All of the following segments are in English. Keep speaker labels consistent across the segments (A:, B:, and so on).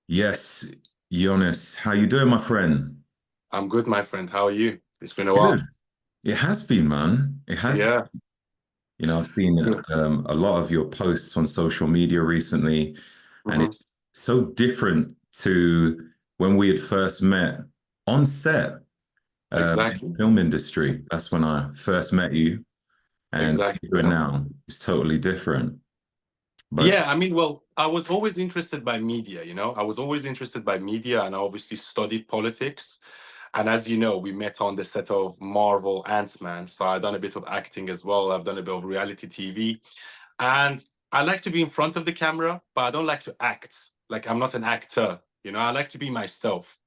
A: Yes, Youness, how you doing, my friend?
B: I'm good, my friend. How are you? It's been a
A: Good.
B: while.
A: It has been, man. It has.
B: Yeah.
A: I've seen a lot of your posts on social media recently, and
B: hmm
A: it's so different to when we had first met on set in the
B: Exactly.
A: film industry. That's when I first met you, and what
B: Exactly.
A: you're doing
B: Yeah.
A: now is totally different. But
B: Yeah. I mean, well, I was always interested by media, I was always interested by media and I obviously studied politics. And as you know, we met on the set of Marvel Ant-Man. So I've done a bit of acting as well. I've done a bit of reality TV. And I like to be in front of the camera, but I don't like to act. Like I'm not an actor, I like to be myself.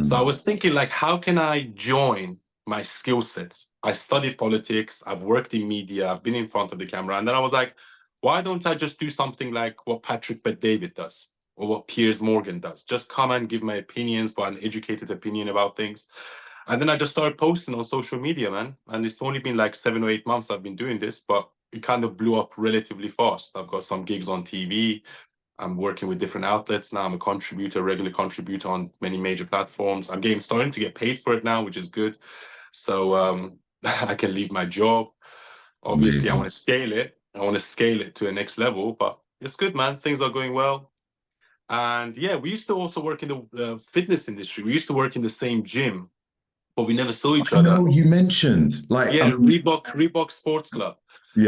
B: So I
A: mm,
B: was thinking, like, how can I join my skill sets? I studied politics, I've worked in media, I've been in front of the camera. And then I was like, why don't I just do something like what Patrick Bet-David does or what Piers Morgan does? Just come and give my opinions, but an educated opinion about things. And then I just started posting on social media, man. And it's only been like 7 or 8 months I've been doing this, but it kind of blew up relatively fast. I've got some gigs on TV. I'm working with different outlets now. I'm a contributor, regular contributor on many major platforms. I'm getting starting to get paid for it now, which is good. So I can leave my job. Obviously, I want
A: amazing.
B: to scale it. I want to scale it to a next level, but it's good, man. Things are going well. And yeah, we used to also work in the fitness industry. We used to work in the same gym, but we never saw each
A: I
B: other.
A: know you mentioned,
B: Yeah, Reebok Sports Club.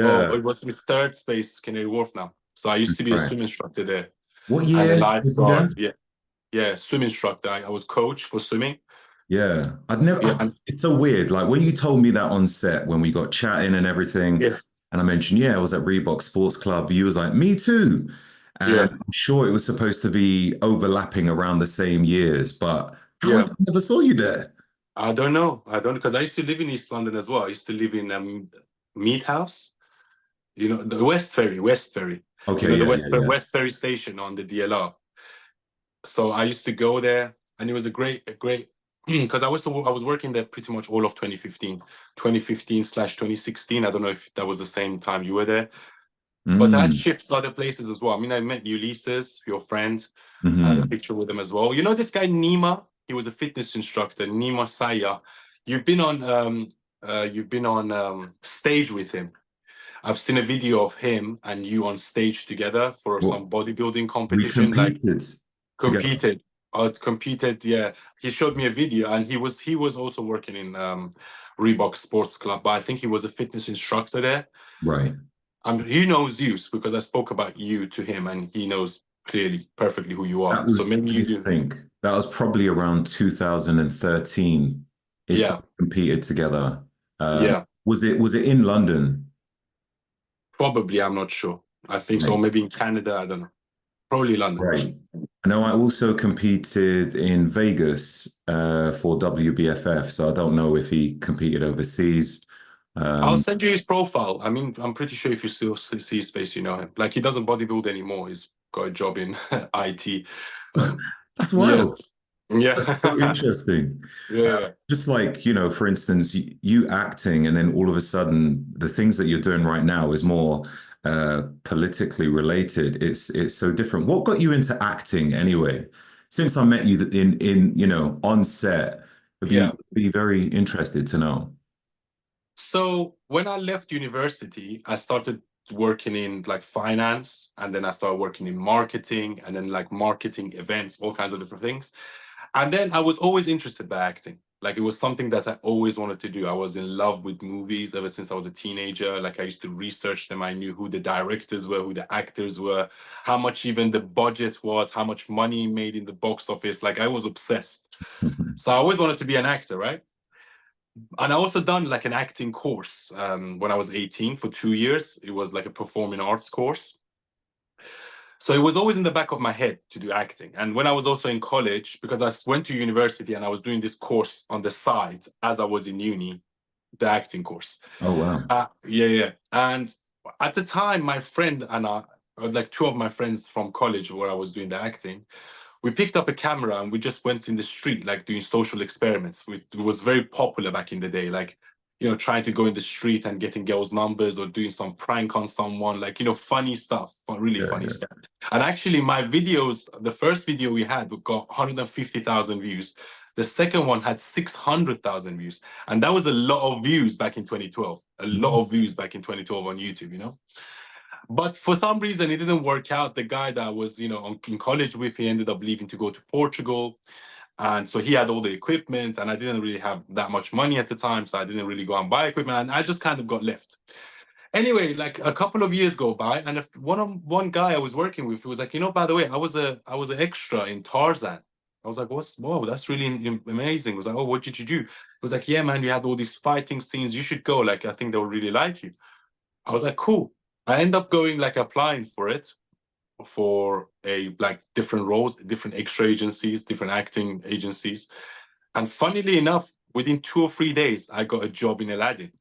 B: Oh,
A: yeah,
B: it was in third space, Canary Wharf now. So I used to be a
A: right.
B: swim instructor there
A: What
B: and a
A: year was you there?
B: lifeguard. Yeah, yeah, swim instructor. I was coach for swimming.
A: Yeah, I'd never.
B: Yeah, and
A: It's so weird. Like when you told me that on set, when we got chatting and everything,
B: yeah,
A: and I mentioned, yeah, I was at Reebok Sports Club. You was like, me too. And
B: yeah,
A: I'm sure it was supposed to be overlapping around the same years, but how I
B: yeah.
A: never saw you there.
B: I don't know. I don't because I used to live in East London as well. I used to live in Meat House. The West Ferry, West Ferry.
A: Okay,
B: The
A: yeah, yeah, yeah.
B: West Ferry station on the DLR. So I used to go there, and it was a great because I was working there pretty much all of 2015, 2015/2016. I don't know if that was the same time you were there, but I had
A: Mm,
B: shifts other places as well. I mean, I met Ulysses, your friend. I had a
A: hmm.
B: picture with him as well. You know this guy Nima? He was a fitness instructor, Nima Saya. You've been on stage with him. I've seen a video of him and you on stage together for
A: Well,
B: some bodybuilding
A: we
B: competition, like
A: competed together.
B: competed. Competed, yeah. He showed me a video and he was also working in Reebok Sports Club, but I think he was a fitness instructor there.
A: Right.
B: He knows you because I spoke about you to him and he knows clearly perfectly who you are.
A: That
B: So
A: was,
B: maybe
A: let
B: you
A: me
B: do.
A: think. That was probably around 2013, if we
B: Yeah,
A: competed together.
B: yeah.
A: Was it in London?
B: Probably, I'm not sure. I think so.
A: Right.
B: Maybe in Canada, I don't know. Probably London.
A: Right. I know I also competed in Vegas for WBFF, so I don't know if he competed overseas.
B: I'll
A: Um,
B: send you his profile. I mean, I'm pretty sure if you still see his face, you know him. Like he doesn't bodybuild anymore. He's got a job in IT.
A: that's wild.
B: Yes.
A: That's so
B: Yeah.
A: interesting.
B: Yeah.
A: Just like, for instance, you acting, and then all of a sudden, the things that you're doing right now is more politically related. It's so different. What got you into acting anyway? Since I met you in on set, I'd be
B: Yeah.
A: be very interested to know.
B: So when I left university, I started working in like finance and then I started working in marketing and then like marketing events, all kinds of different things. And then I was always interested by acting. Like it was something that I always wanted to do. I was in love with movies ever since I was a teenager. Like I used to research them. I knew who the directors were, who the actors were, how much even the budget was, how much money made in the box office. Like I was obsessed. So I always wanted to be an actor, right? And I also done like an acting course when I was 18 for 2 years. It was like a performing arts course. So it was always in the back of my head to do acting. And when I was also in college, because I went to university and I was doing this course on the side as I was in uni, the acting course.
A: Oh wow.
B: Yeah, yeah. And at the time, my friend and like two of my friends from college where I was doing the acting, we picked up a camera and we just went in the street, like doing social experiments. It was very popular back in the day. Like you know, trying to go in the street and getting girls' numbers or doing some prank on someone, like, you know, funny stuff, really
A: Yeah,
B: funny
A: yeah.
B: stuff. And actually, my videos, the first video we had, we got 150,000 views. The second one had 600,000 views. And that was a lot of views back in 2012, a lot
A: Mhm.
B: of views back in 2012 on YouTube, you know? But for some reason, it didn't work out. The guy that I was, you know, in college with, he ended up leaving to go to Portugal. And so he had all the equipment, and I didn't really have that much money at the time. So I didn't really go and buy equipment, and I just kind of got left. Anyway, like a couple of years go by, and one guy I was working with, he was like, you know, by the way, I was an extra in Tarzan. I was like, whoa, that's really amazing. I was like, oh, what did you do? He was like, yeah, man, you had all these fighting scenes. You should go. Like, I think they'll really like you. I was like, cool. I end up going, like, applying for it, for a like different roles, different extra agencies, different acting agencies. And funnily enough, within 2 or 3 days, I got a job in Aladdin.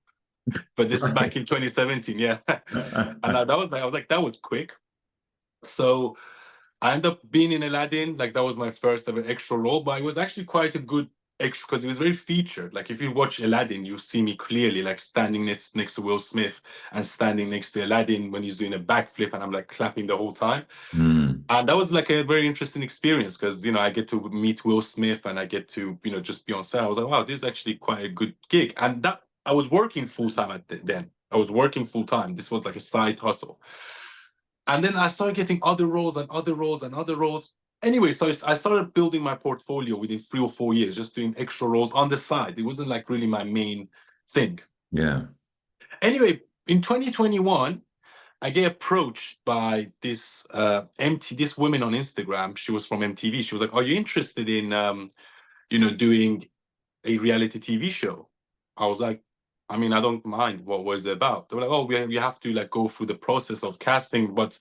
B: But this is back
A: Right.
B: in 2017, yeah. And that was like, I was like, that was quick. So I ended up being in Aladdin. Like that was my first ever extra role, but it was actually quite a good extra because it was very featured. Like if you watch Aladdin, you see me clearly like standing next to Will Smith and standing next to Aladdin when he's doing a backflip, and I'm like clapping the whole time.
A: Mm.
B: And that was like a very interesting experience because, you know, I get to meet Will Smith and I get to, you know, just be on set. I was like, wow, this is actually quite a good gig. And that I was working full time then. I was working full time. This was like a side hustle. And then I started getting other roles and other roles and other roles. Anyway, so I started building my portfolio within 3 or 4 years, just doing extra roles on the side. It wasn't like really my main thing.
A: Yeah.
B: Anyway, in 2021, I get approached by this woman on Instagram. She was from MTV. She was like, "Are you interested in you know, doing a reality TV show?" I was like, I mean, I don't mind. What was it about? They were like, "Oh, we have to like go through the process of casting," but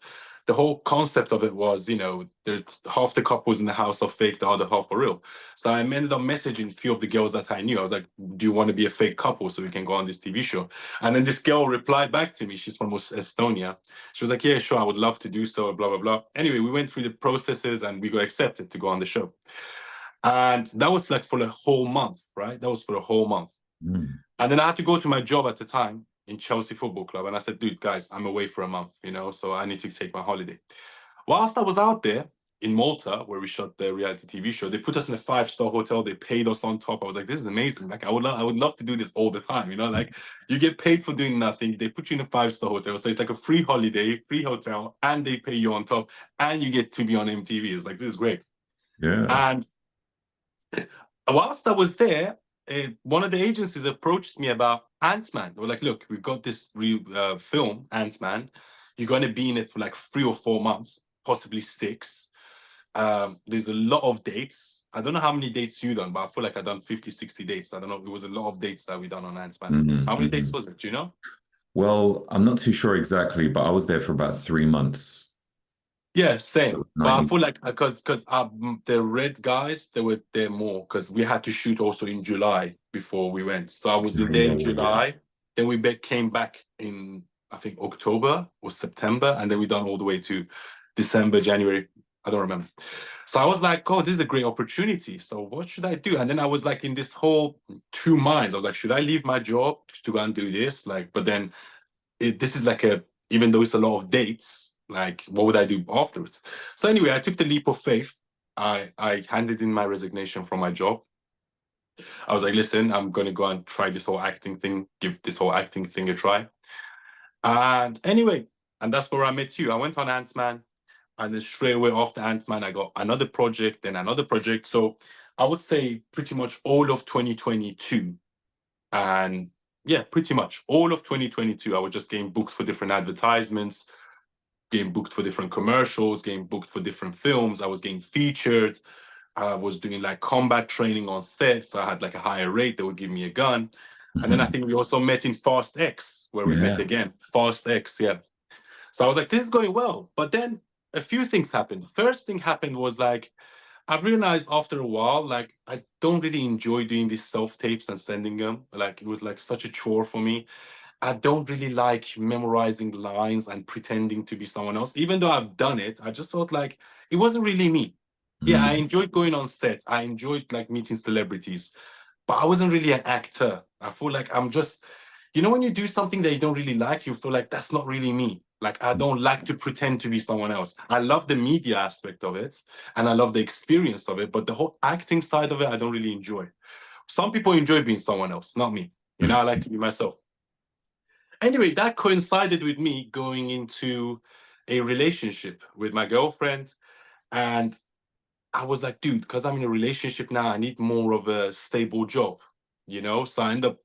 B: the whole concept of it was, you know, there's half the couples in the house are fake, the other half are real. So I ended up messaging a few of the girls that I knew. I was like, "Do you want to be a fake couple so we can go on this TV show?" And then this girl replied back to me. She's from Estonia. She was like, "Yeah, sure, I would love to do so." Blah blah blah. Anyway, we went through the processes and we got accepted to go on the show. And that was like for a whole month, right? That was for a whole month.
A: Mm.
B: And then I had to go to my job at the time in Chelsea Football Club. And I said, dude, guys, I'm away for a month, you know, so I need to take my holiday. Whilst I was out there in Malta, where we shot the reality TV show, they put us in a 5-star hotel. They paid us on top. I was like, this is amazing. Like, I would love to do this all the time, you know, like you get paid for doing nothing. They put you in a 5-star hotel. So it's like a free holiday, free hotel, and they pay you on top, and you get to be on MTV. It's like, this is great.
A: Yeah.
B: And whilst I was there, one of the agencies approached me about Ant-Man. They were like, look, we've got this real film, Ant-Man. You're going to be in it for like 3 or 4 months, possibly 6. There's a lot of dates. I don't know how many dates you done, but I feel like I done 50, 60 dates. I don't know. It was a lot of dates that we done on Ant-Man.
A: Mhm,
B: How many dates
A: mhm.
B: was it? Do you know?
A: Well, I'm not too sure exactly, but I was there for about 3 months.
B: Yeah,
A: It
B: same.
A: was
B: But I
A: 90.
B: feel like because the red guys they were there more because we had to shoot also in July before we went. So I was in there in
A: Yeah, yeah.
B: July. Then came back in I think October or September, and then we done all the way to December, January. I don't remember. So I was like, oh, this is a great opportunity. So what should I do? And then I was like in this whole two minds. I was like, should I leave my job to go and do this? Like, but then this is like even though it's a lot of dates, like what would I do afterwards? So anyway, I took the leap of faith. I handed in my resignation from my job. I was like, listen, I'm gonna go and try this whole acting thing, give this whole acting thing a try. And anyway, and that's where I met you. I went on Ant-Man, and then straight away after Ant-Man, I got another project, then another project. So I would say pretty much all of 2022 and yeah, pretty much all of 2022, I was just getting booked for different advertisements, getting booked for different commercials, getting booked for different films. I was getting featured. I was doing like combat training on set. So I had like a higher rate. They would give me a gun. And then I
A: Mhm.
B: think we also met in Fast X, where we met
A: Yeah.
B: again. Fast X, yeah. So I was like, this is going well. But then a few things happened. First thing happened was like, I've realized after a while, like I don't really enjoy doing these self tapes and sending them. Like it was like such a chore for me. I don't really like memorizing lines and pretending to be someone else. Even though I've done it, I just felt like it wasn't really me. Yeah, I
A: Mm.
B: enjoyed going on set. I enjoyed like meeting celebrities, but I wasn't really an actor. I feel like I'm just, when you do something that you don't really like, you feel like that's not really me. Like, I don't like to pretend to be someone else. I love the media aspect of it and I love the experience of it, but the whole acting side of it, I don't really enjoy. Some people enjoy being someone else, not me. I like to be myself. Anyway, that coincided with me going into a relationship with my girlfriend. And I was like, dude, because I'm in a relationship now, I need more of a stable job, So I ended up,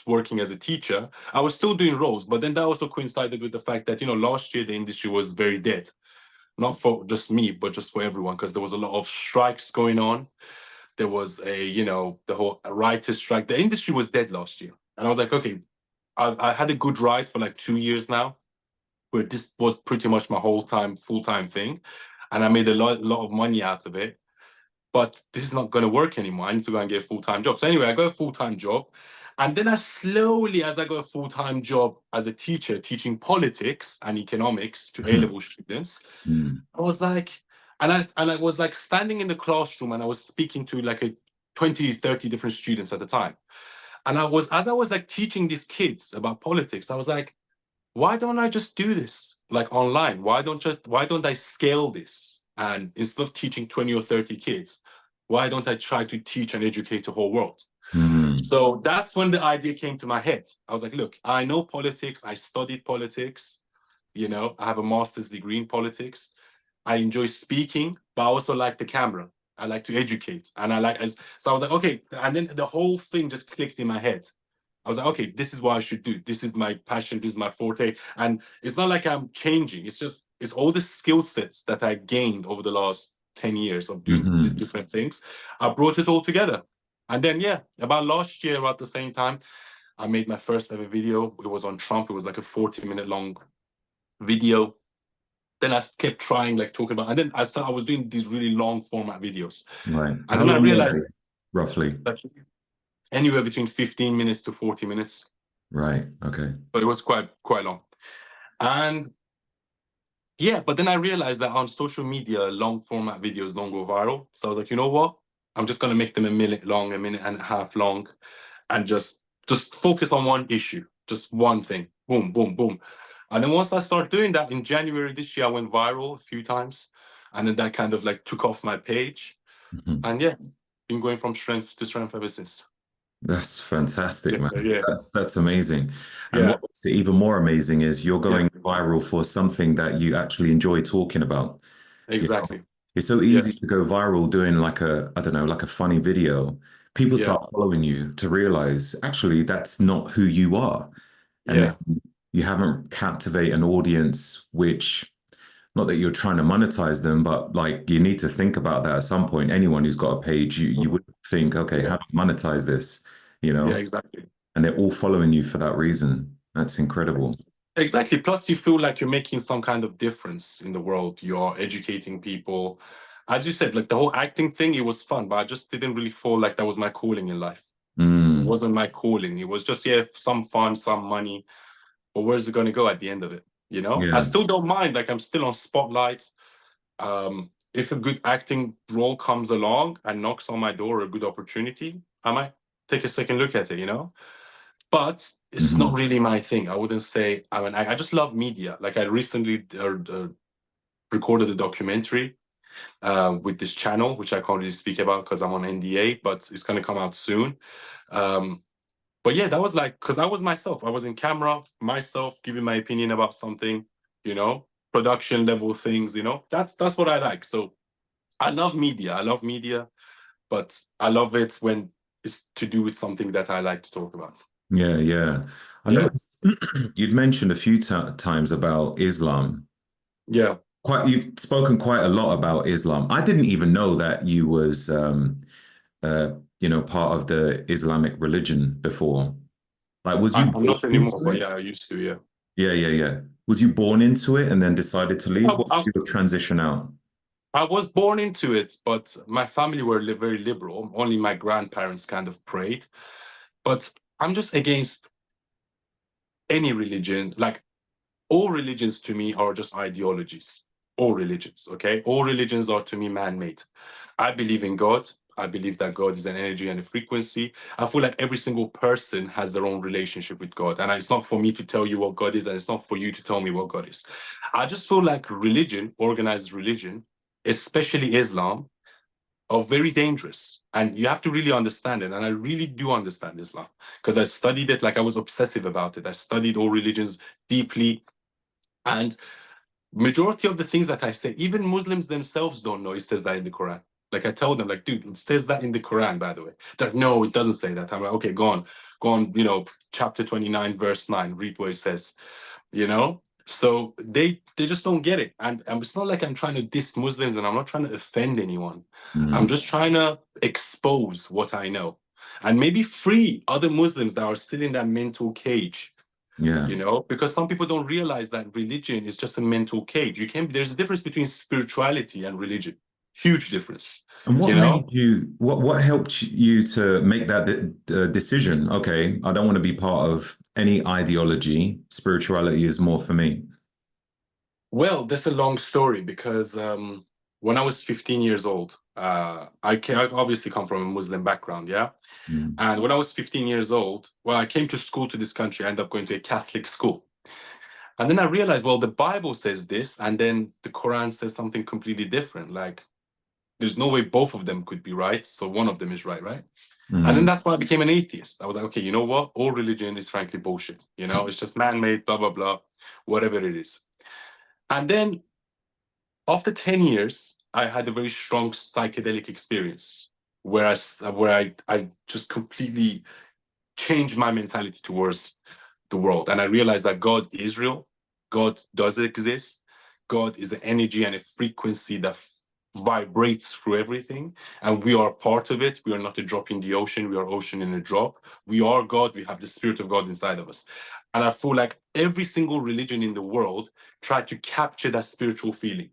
B: working as a teacher. I was still doing roles, but then that also coincided with the fact that, last year the industry was very dead. Not for just me, but just for everyone, because there was a lot of strikes going on. There was the whole writer's strike. The industry was dead last year. And I was like, okay, I had a good ride for like 2 years now, where this was pretty much my whole time, full-time thing. And I made a lot of money out of it. But this is not going to work anymore. I need to go and get a full-time job. So anyway, I got a full-time job. And then as I got a full-time job as a teacher, teaching politics and economics to A-level students,
A: Mm.
B: I was like, and I was like standing in the classroom and I was speaking to like a 20, 30 different students at the time. And as I was like teaching these kids about politics, I was like, why don't I just do this like online? Why don't I scale this? And instead of teaching 20 or 30 kids, why don't I try to teach and educate the whole world?
A: Mm.
B: So that's when the idea came to my head. I was like, look, I know politics. I studied politics. I have a master's degree in politics. I enjoy speaking, but I also like the camera. I like to educate. And so I was like, okay. And then the whole thing just clicked in my head. I was like, okay, this is what I should do. This is my passion. This is my forte. And it's not like I'm changing. It's all the skill sets that I gained over the last 10 years of doing these
A: Mm-hmm.
B: different things. I brought it all together. And then, yeah, about last year, at the same time, I made my first ever video. It was on Trump. It was like a 40-minute long video. Then I kept trying, like talking about, and then I was doing these really long format videos.
A: Right.
B: And
A: How
B: then I
A: long were
B: realized
A: they, roughly?
B: that anywhere between 15 minutes to 40 minutes.
A: Right. Okay.
B: But it was quite long. And yeah, but then I realized that on social media, long format videos don't go viral. So I was like, you know what? I'm just gonna make them a minute long, a minute and a half long, and just focus on one issue, just one thing. Boom, boom, boom. And then once I started doing that in January this year, I went viral a few times. And then that kind of like took off my page.
A: Mhm.
B: And yeah, been going from strength to strength ever since.
A: That's fantastic,
B: Yeah,
A: man.
B: yeah,
A: That's amazing. And
B: yeah,
A: what makes it even more amazing is you're
B: yeah,
A: going viral for something that you actually enjoy talking about. You know,
B: exactly.
A: it's so
B: Yeah,
A: easy to go viral doing like I don't know, like a funny video. People
B: yeah,
A: start following you to realize actually that's not who you are. And then
B: yeah,
A: you haven't captivate an audience, which not that you're trying to monetize them, but like you need to think about that at some point. Anyone who's got a page, you would think, okay,
B: yeah,
A: how do I monetize this? You
B: yeah,
A: know,
B: exactly.
A: and they're all following you for that reason. That's incredible.
B: Exactly. Plus, you feel like you're making some kind of difference in the world. You're educating people. As you said, like the whole acting thing, it was fun, but I just didn't really feel like that was my calling in life. It
A: Mm,
B: wasn't my calling. It was just, yeah, some fun, some money. But where's it going to go at the end of it? I
A: yeah.
B: still don't mind. Like, I'm still on spotlight. If a good acting role comes along and knocks on my door, a good opportunity, I might take a second look at it. But it's not
A: Mhm.
B: really my thing. I wouldn't say I just love media. Like I recently recorded a documentary with this channel, which I can't really speak about because I'm on NDA, but it's going to come out soon. Um, but yeah, that was like, because I was myself. I was in camera, myself, giving my opinion about something, production level things, that's what I like. So I love media. I love media, but I love it when it's to do with something that I like to talk about.
A: Yeah, yeah. I
B: Yeah.
A: noticed you'd mentioned a few times about Islam.
B: Yeah.
A: You've spoken quite a lot about Islam. I didn't even know that you was uh, part of the Islamic religion before. Like, was you
B: I'm
A: born
B: not anymore,
A: into
B: but
A: it?
B: yeah, I used to, yeah.
A: Yeah, yeah, yeah. Was you born into it and then decided to leave?
B: I,
A: What was
B: I,
A: your transition out?
B: I was born into it, but my family were very liberal. Only my grandparents kind of prayed. But I'm just against any religion. Like all religions to me are just ideologies. All religions, okay? All religions are to me man-made. I believe in God. I believe that God is an energy and a frequency. I feel like every single person has their own relationship with God. And it's not for me to tell you what God is, and it's not for you to tell me what God is. I just feel like religion, organized religion, especially Islam, are very dangerous. And you have to really understand it. And I really do understand Islam because I studied it, like I was obsessive about it. I studied all religions deeply. And majority of the things that I say, even Muslims themselves don't know it says that in the Quran. Like I tell them, like, dude, it says that in the Quran, by the way. They're like, no, it doesn't say that. I'm like, okay, go on, chapter 29, verse 9, read what it says, you know? So they just don't get it. And it's not like I'm trying to diss Muslims and I'm not trying to offend anyone. I'm
A: Mm.
B: just trying to expose what I know and maybe free other Muslims that are still in that mental cage,
A: Yeah.
B: because some people don't realize that religion is just a mental cage. There's a difference between spirituality and religion. Huge difference,
A: And
B: you
A: what
B: know?
A: made you, what helped you to make that decision? Okay, I don't want to be part of any ideology. Spirituality is more for me.
B: Well, that's a long story because when I was 15 years old, I obviously come from a Muslim background, yeah?
A: Mm.
B: And when I was 15 years old, well, I came to school to this country. I ended up going to a Catholic school. And then I realized, well, the Bible says this, and then the Quran says something completely different. Like, there's no way both of them could be right. So one of them is right, right? And then
A: Mm.
B: that's why I became an atheist. I was like, okay, you know what? All religion is frankly bullshit. It's just man-made, blah, blah, blah, whatever it is. And then after 10 years, I had a very strong psychedelic experience where I just completely changed my mentality towards the world. And I realized that God is real. God does exist. God is an energy and a frequency that vibrates through everything. And we are part of it. We are not a drop in the ocean. We are ocean in a drop. We are God. We have the spirit of God inside of us. And I feel like every single religion in the world tried to capture that spiritual feeling.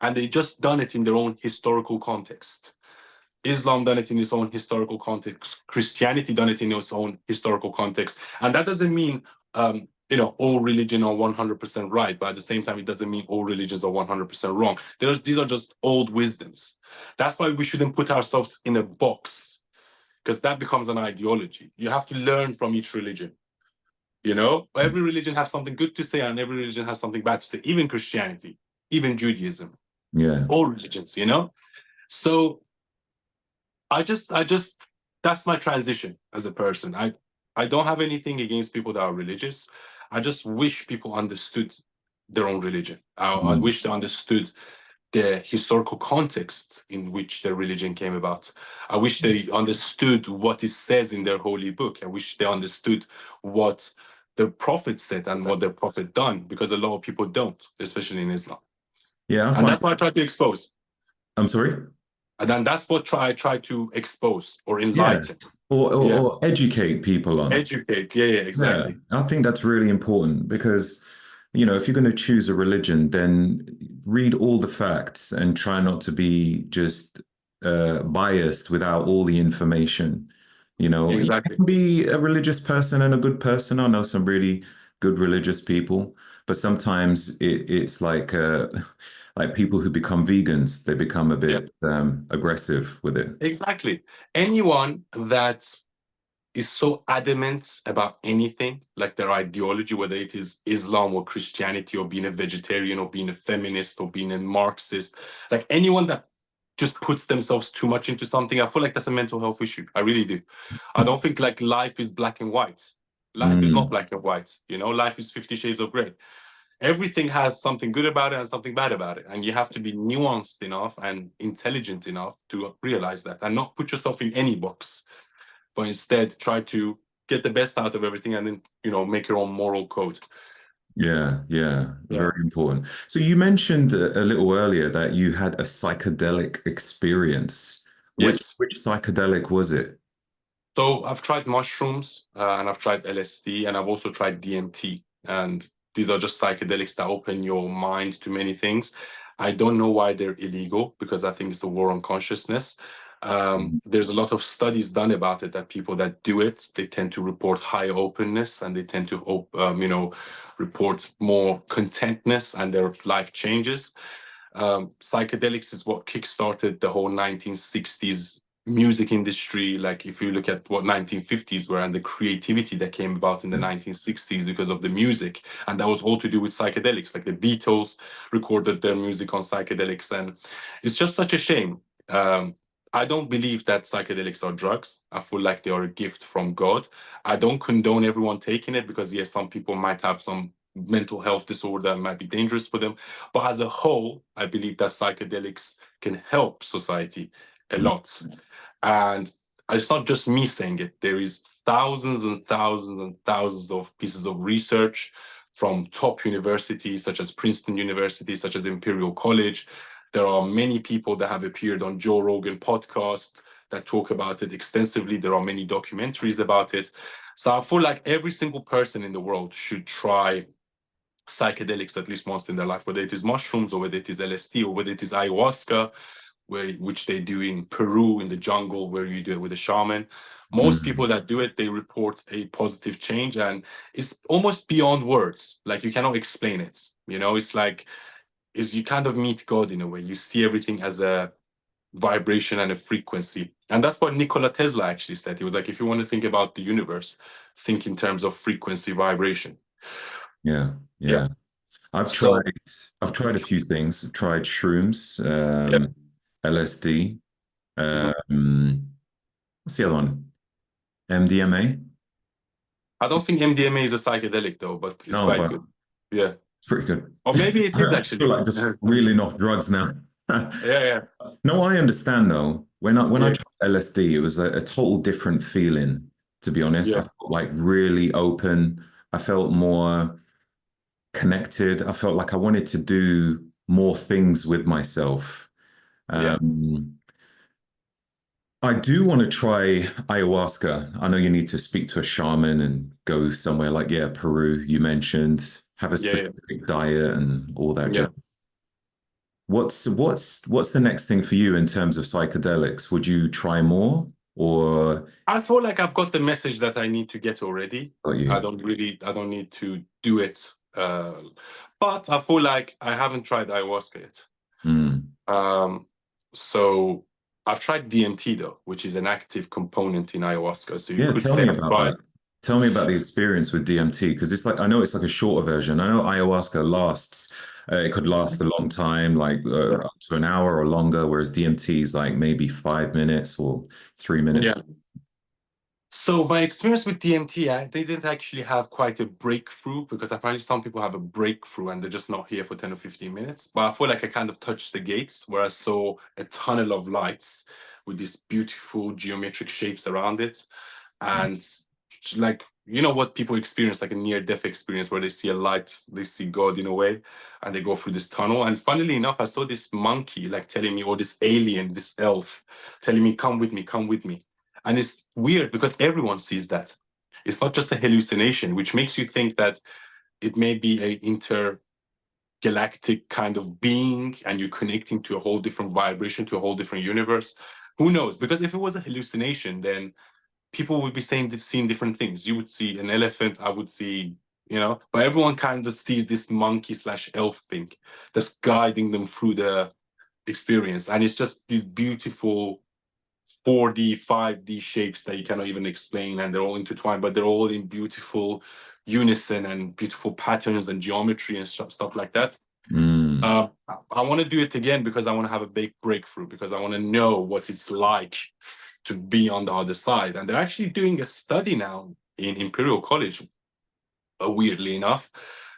B: And they just done it in their own historical context. Islam done it in its own historical context. Christianity done it in its own historical context. And that doesn't mean, all religion are 100% right, but at the same time, it doesn't mean all religions are 100% wrong. These are just old wisdoms. That's why we shouldn't put ourselves in a box, because that becomes an ideology. You have to learn from each religion. Every religion has something good to say, and every religion has something bad to say. Even Christianity, even Judaism,
A: Yeah.
B: all religions. So I just that's my transition as a person. I don't have anything against people that are religious. I just wish people understood their own religion. I
A: Mm.
B: wish they understood the historical context in which their religion came about. I wish they understood what it says in their holy book. I wish they understood what the prophet said and what their prophet done, because a lot of people don't, especially in Islam.
A: Yeah, I
B: And
A: find,
B: that's what I try to expose.
A: I'm sorry?
B: And then that's what I try to expose or
A: Yeah.
B: enlighten.
A: Or, or,
B: Yeah.
A: or educate people on.
B: Educate. Yeah, yeah,
A: Yeah,
B: exactly.
A: I think that's really important because, if you're going to choose a religion, then read all the facts and try not to be just biased without all the information. You
B: Exactly.
A: can be a religious person and a good person. I know some really good religious people, but sometimes it's like people who become vegans, they become a
B: Yeah.
A: bit aggressive with it.
B: Exactly. Anyone that is so adamant about anything, like their ideology, whether it is Islam or Christianity or being a vegetarian or being a feminist or being a Marxist, like anyone that just puts themselves too much into something, I feel like that's a mental health issue. I really do. I don't think like life is black and white. Life is not
A: Mm,
B: black and white. Life is 50 shades of gray. Everything has something good about it and something bad about it. And you have to be nuanced enough and intelligent enough to realize that and not put yourself in any box, but instead try to get the best out of everything and then, make your own moral code.
A: yeah, yeah,
B: Yeah.
A: very important. So you mentioned a little earlier that you had a psychedelic experience. Which
B: Yes.
A: which psychedelic was it?
B: So I've tried mushrooms and I've tried LSD and I've also tried DMT. And these are just psychedelics that open your mind to many things. I don't know why they're illegal because I think it's a war on consciousness. There's a lot of studies done about it that people that do it, they tend to report higher openness and they tend to, report more contentness and their life changes. Psychedelics is what kickstarted the whole 1960s music industry. Like if you look at what 1950s were and the creativity that came about in the 1960s because of the music, and that was all to do with psychedelics. Like the Beatles recorded their music on psychedelics, and it's just such a shame. I don't believe that psychedelics are drugs. I feel like they are a gift from God. I don't condone everyone taking it because, yes, some people might have some mental health disorder and might be dangerous for them. But as a whole, I believe that psychedelics can help society a lot. And it's not just me saying it. There is thousands and thousands and thousands of pieces of research from top universities such as Princeton University, such as Imperial College. There are many people that have appeared on Joe Rogan podcast that talk about it extensively. There are many documentaries about it. So I feel like every single person in the world should try psychedelics at least once in their life, whether it is mushrooms or whether it is LSD or whether it is ayahuasca, which they do in Peru in the jungle, where you do it with a shaman. Most people that do it, they report a positive change, and it's almost beyond words. Like you cannot explain it. You know, it's like is you kind of meet God in a way. You see everything as a vibration and a frequency. And that's what Nikola Tesla actually said. He was like, if you want to think about the universe, think in terms of frequency vibration.
A: Yeah,
B: Yeah.
A: yeah. I've
B: So,
A: tried I've tried a few things. I've tried shrooms,
B: yeah.
A: LSD,
B: Mhm.
A: what's the other one? MDMA?
B: I don't think MDMA is a psychedelic though, but it's
A: No,
B: quite
A: but
B: good. Yeah.
A: it's pretty good.
B: Or maybe it is
A: I feel
B: actually.
A: like just
B: Yeah,
A: reeling off drugs now.
B: yeah,
A: No, I understand though. When I
B: yeah,
A: tried LSD, it was a total different feeling, to be honest. I
B: yeah,
A: felt like really open. I felt more connected. I felt like I wanted to do more things with myself.
B: yeah,
A: Um, I do want to try ayahuasca. I know you need to speak to a shaman and go somewhere like, yeah, Peru, you mentioned, have a
B: yeah,
A: specific diet and all that
B: yeah.
A: jazz. What's the next thing for you in terms of psychedelics? Would you try more or
B: I feel like I've got the message that I need to get already.
A: got you?
B: I don't need to do it. But I feel like I haven't tried ayahuasca yet.
A: Hmm.
B: Um, so I've tried DMT though, which is an active component in ayahuasca. So you
A: Yeah,
B: could
A: tell
B: say
A: me
B: I've
A: about
B: tried.
A: that. Tell me about the experience with DMT because it's like I know it's like a shorter version. I know ayahuasca lasts, it could last a long time, like
B: Yeah.
A: up to an hour or longer, whereas DMT is like maybe 5 minutes or 3 minutes.
B: Yeah. So my experience with DMT, I didn't actually have quite a breakthrough because apparently some people have a breakthrough and they're just not here for 10 or 15 minutes. But I feel like I kind of touched the gates where I saw a tunnel of lights with these beautiful geometric shapes around it. And like, you know what people experience, like a near-death experience where they see a light, they see God in a way, and they go through this tunnel. And funnily enough, I saw this monkey like telling me, or this alien, this elf telling me, come with me, come with me. And it's weird because everyone sees that. It's not just a hallucination, which makes you think that it may be a intergalactic kind of being and you're connecting to a whole different vibration, to a whole different universe. Who knows? Because if it was a hallucination, then people would be seeing different things. You would see an elephant, I would see, but everyone kind of sees this monkey slash elf thing that's guiding them through the experience. And it's just these beautiful 4D, 5D shapes that you cannot even explain, and they're all intertwined, but they're all in beautiful unison and beautiful patterns and geometry and stuff like that.
A: Mm.
B: I want to do it again because I want to have a big breakthrough, because I want to know what it's like to be on the other side. And they're actually doing a study now in Imperial College, weirdly enough,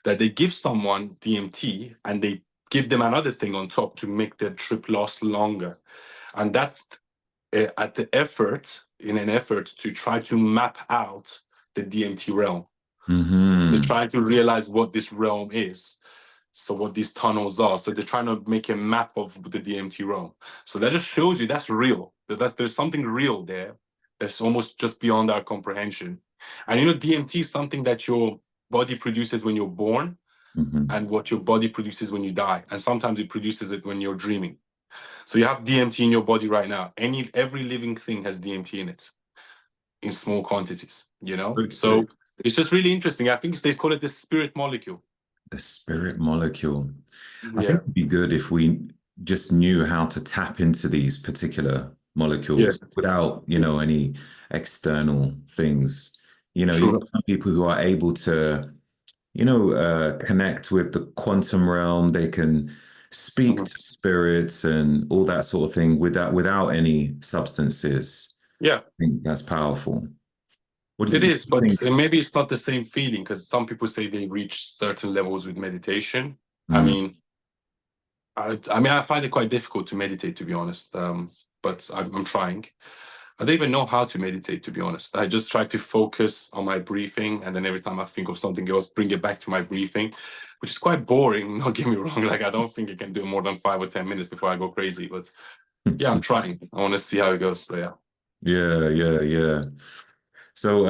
B: that they give someone DMT and they give them another thing on top to make their trip last longer. And that's at the effort, in an effort to try to map out the DMT realm. They're
A: Hmm.
B: trying to realize what this realm is. So what these tunnels are. So they're trying to make a map of the DMT realm. So that just shows you that's real. There's something real there that's almost just beyond our comprehension. And DMT is something that your body produces when you're born
A: Hmm.
B: and what your body produces when you die. And sometimes it produces it when you're dreaming. So you have DMT in your body right now. Every living thing has DMT in it in small quantities,
A: Okay.
B: So it's just really interesting. I think they call it the spirit molecule.
A: The spirit molecule. I think
B: Yeah.
A: it'd be good if we just knew how to tap into these particular
B: Yeah,
A: molecules without, any external things. You've
B: true.
A: got some people who are able to, connect with the quantum realm. They can speak
B: Mhm.
A: to spirits and all that sort of thing without any substances.
B: Yeah,
A: I think that's powerful. What do
B: it
A: you
B: is, but
A: think?
B: maybe it's not the same feeling because some people say they reach certain levels with meditation. I
A: Mm,
B: mean, I find it quite difficult to meditate, to be honest. But I'm trying. I don't even know how to meditate, to be honest. I just try to focus on my breathing, and then every time I think of something else, bring it back to my breathing, which is quite boring. Don't get me wrong. Like I don't think I can do more than 5 or 10 minutes before I go crazy. But yeah, I'm trying. I want to see how it goes. So yeah.
A: yeah, yeah, yeah. So,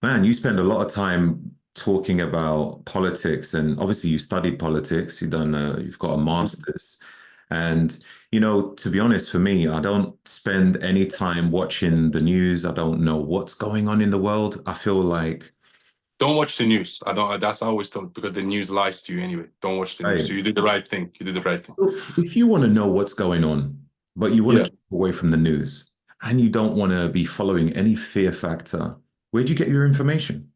A: man, you spend a lot of time talking about politics, and obviously you studied politics. You've got a master's, and to be honest, for me, I don't spend any time watching the news. I don't know what's going on in the world. I feel like,
B: Don't watch the news. I don't. That's always told because the news lies to you anyway. Don't watch the news. So
A: hey,
B: you did the right thing. You did the right thing.
A: look, if you want to know what's going on, but you want to
B: Yeah.
A: keep away from the news, and you don't want to be following any fear factor, where'd you get your information?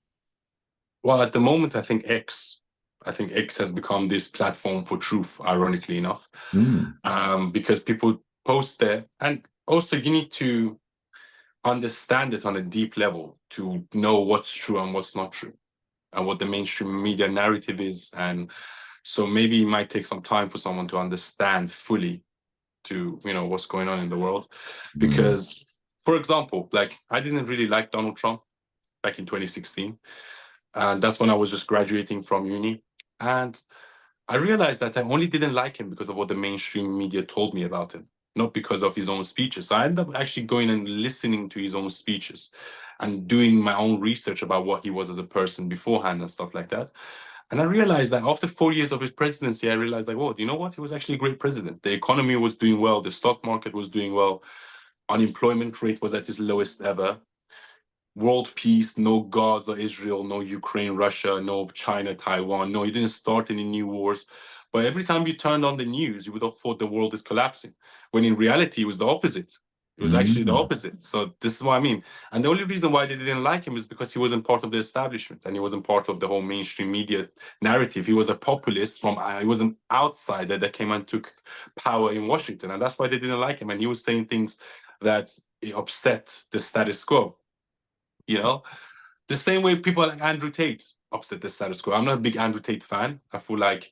B: Well, at the moment, I think X. I think X has become this platform for truth. Ironically enough,
A: Mm,
B: because people post there, and also you need to understand it on a deep level to know what's true and what's not true, and what the mainstream media narrative is. And so maybe it might take some time for someone to understand fully to what's going on in the world,
A: mm,
B: because for example, like I didn't really like Donald Trump back in 2016, and that's when I was just graduating from uni. And I realized that I only didn't like him because of what the mainstream media told me about him, not because of his own speeches. So I ended up actually going and listening to his own speeches and doing my own research about what he was as a person beforehand and stuff like that. And I realized that after 4 years of his presidency, I realized like, oh, you know what? He was actually a great president. The economy was doing well. The stock market was doing well. Unemployment rate was at its lowest ever. World peace, no Gaza, Israel, no Ukraine, Russia, no China, Taiwan. No, he didn't start any new wars. But every time you turned on the news, you would have thought the world is collapsing, when in reality, it was the opposite. It was actually the
A: mm,
B: opposite. So this is what I mean. And the only reason why they didn't like him is because he wasn't part of the establishment and he wasn't part of the whole mainstream media narrative. He was a populist he was an outsider that came and took power in Washington. And that's why they didn't like him. And he was saying things that upset the status quo. You know, the same way people like Andrew Tate upset the status quo. I'm not a big Andrew Tate fan. I feel like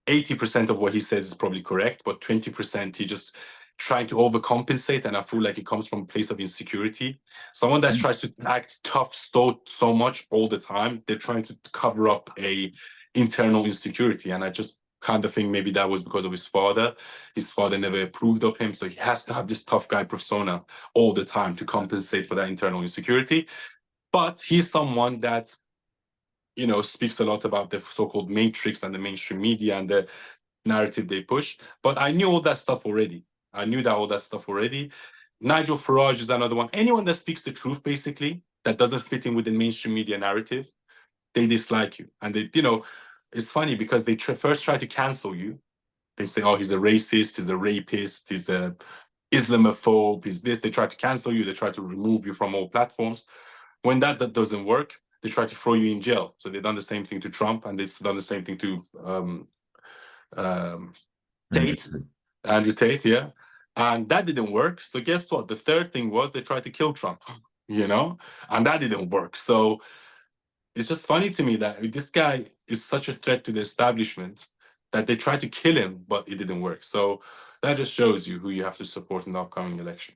B: 80% of what he says is probably correct, but 20% he just trying to overcompensate. And I feel like it comes from a place of insecurity. Someone that tries to act tough so much all the time, they're trying to cover up a internal insecurity. And I just kind of think maybe that was because of his father. His father never approved of him. So he has to have this tough guy persona all the time to compensate for that internal insecurity. But he's someone that speaks a lot about the so-called matrix and the mainstream media and the narrative they push. But I knew all that stuff already. I knew that all that stuff already. Nigel Farage is another one. Anyone that speaks the truth, basically, that doesn't fit in with the mainstream media narrative, they dislike you. And it's funny because they first try to cancel you. They say, oh, he's a racist, he's a rapist, he's a Islamophobe, he's this. They try to cancel you. They try to remove you from all platforms. When that doesn't work, they try to throw you in jail. So they've done the same thing to Trump, and they've done the same thing to um,
A: Andrew.
B: Tate, Andrew Tate, yeah. And that didn't work. So guess what? The third thing was they tried to kill Trump, and that didn't work. So it's just funny to me that this guy is such a threat to the establishment that they tried to kill him, but it didn't work. So that just shows you who you have to support in the upcoming election.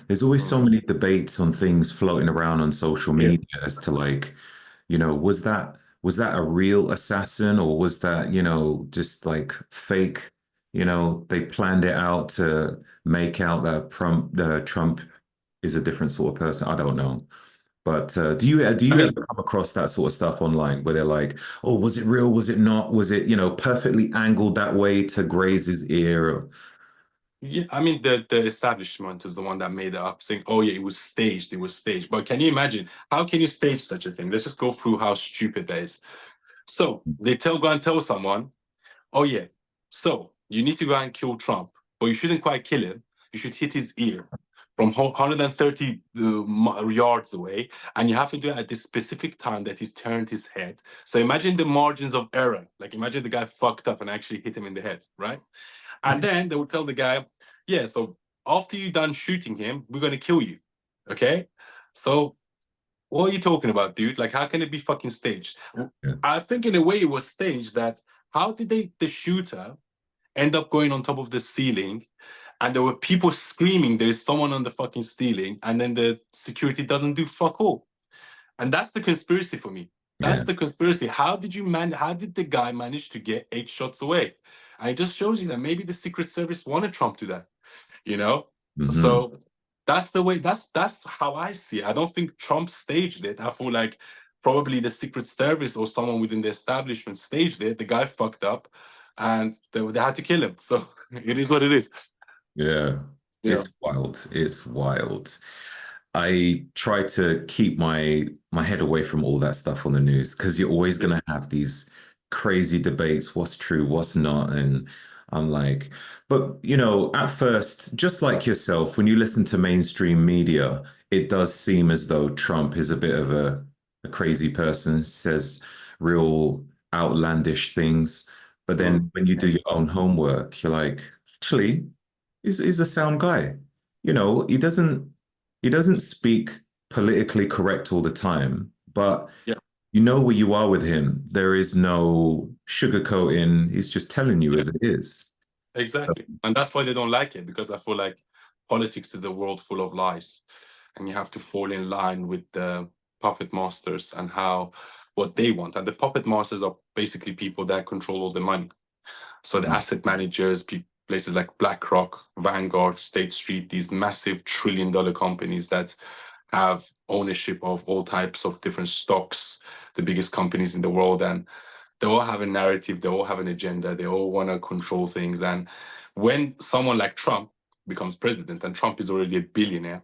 A: There's always so
B: Mm.
A: many debates on things floating around on social
B: Yeah.
A: media as to like, was that a real assassin or was that, just like fake? They planned it out to make out that Trump is a different sort of person. I don't know. But do you
B: I
A: ever
B: mean,
A: come across that sort of stuff online where they're like, oh, was it real? Was it not? Was it, perfectly angled that way to graze his ear?
B: yeah, I mean the establishment is the one that made it up, saying, "Oh yeah, it was staged. It was staged." But can you imagine how can you stage such a thing? Let's just go through how stupid that is. So they go and tell someone, "Oh yeah, so you need to go and kill Trump, but you shouldn't quite kill him. You should hit his ear from 130 yards away, and you have to do it at this specific time that he's turned his head. So imagine the margins of error. Like imagine the guy fucked up and actually hit him in the head, right? And then they would tell the guy, yeah, so after you're done shooting him, we're gonna kill you. Okay? So what are you talking about, dude? Like, how can it be fucking staged?
A: Yeah.
B: I think in a way it was staged. That how did the shooter end up going on top of the ceiling, and there were people screaming there's someone on the fucking ceiling, and then the security doesn't do fuck all. And that's the conspiracy for me. That's
A: Yeah.
B: the conspiracy. How did the guy manage to get 8 shots away? And it just shows you that maybe the Secret Service wanted Trump to that, you know?
A: Hmm.
B: So that's the way, that's how I see it. I don't think Trump staged it. I feel like probably the Secret Service or someone within the establishment staged it. The guy fucked up and they had to kill him. So it is what it is.
A: Yeah.
B: Yeah.
A: It's wild. It's wild. I try to keep my head away from all that stuff on the news because you're always
B: Yeah.
A: going to have these crazy debates, what's true, what's not. And I'm like, but at first, just like yourself, when you listen to mainstream media, it does seem as though Trump is a bit of a crazy person, says real outlandish things. But then
B: Mm.
A: when you do your own homework, you're like, actually, he's a sound guy. He doesn't speak politically correct all the time, but
B: Yeah.
A: you know where you are with him. There is no sugarcoating. He's just telling you
B: Yeah.
A: as it is.
B: Exactly. And that's why they don't like it, because I feel like politics is a world full of lies. And you have to fall in line with the puppet masters and how what they want. And the puppet masters are basically people that control all the money. So the asset managers, places like BlackRock, Vanguard, State Street, these massive trillion-dollar companies that have ownership of all types of different stocks, the biggest companies in the world, and they all have a narrative, they all have an agenda, they all want to control things. And when someone like Trump becomes president, and Trump is already a billionaire,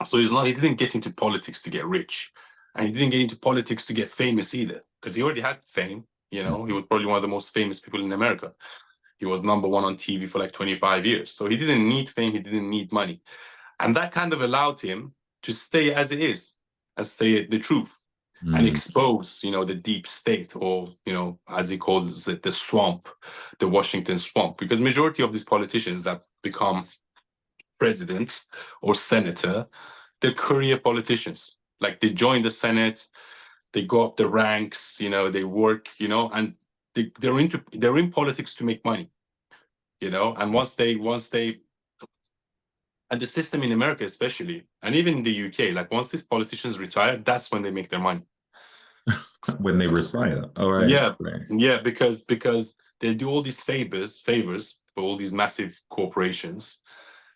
B: so he didn't get into politics to get rich, and he didn't get into politics to get famous either, because he already had fame. He was probably one of the most famous people in America. He was number one on TV for like 25 years. So he didn't need fame, he didn't need money. And that kind of allowed him to stay as it is, and stay the truth, and
A: Mm,
B: expose, the deep state, or, as he calls it, the swamp, the Washington swamp. Because majority of these politicians that become president or senator, they're career politicians. Like they join the Senate, they go up the ranks, they work, and they're in politics to make money, and once they and the system in America especially, and even in the UK, like once these politicians retire, that's when they make their money.
A: when they retire. All right.
B: Yeah,
A: Right.
B: yeah, because they do all these favors for all these massive corporations,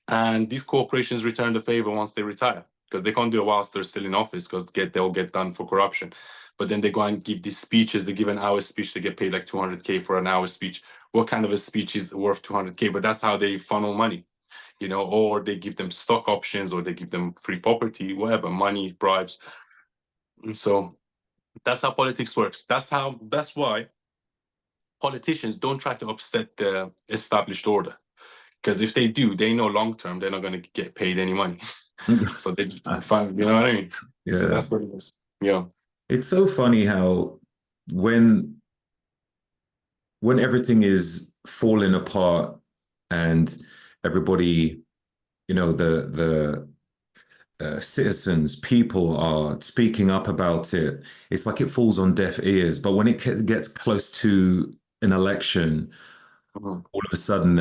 B: and these corporations return the favor once they retire, because they can't do it whilst they're still in office, because they'll get done for corruption. But then they go and give these speeches. They give an hour speech. They get paid like 200K for an hour speech. What kind of a speech is worth 200K? But that's how they funnel money, or they give them stock options, or they give them free property, whatever, money, bribes. And so that's how politics works. That's why politicians don't try to upset the established order. Because if they do, they know long term they're not going to get paid any money. So they just find, you know what I mean? So
A: Yeah.
B: that's what it is. Yeah.
A: It's so funny how when when everything is falling apart and everybody, the citizens, people are speaking up about it, it's like it falls on deaf ears. But when it gets close to an election,
B: Mhm.
A: all of a sudden,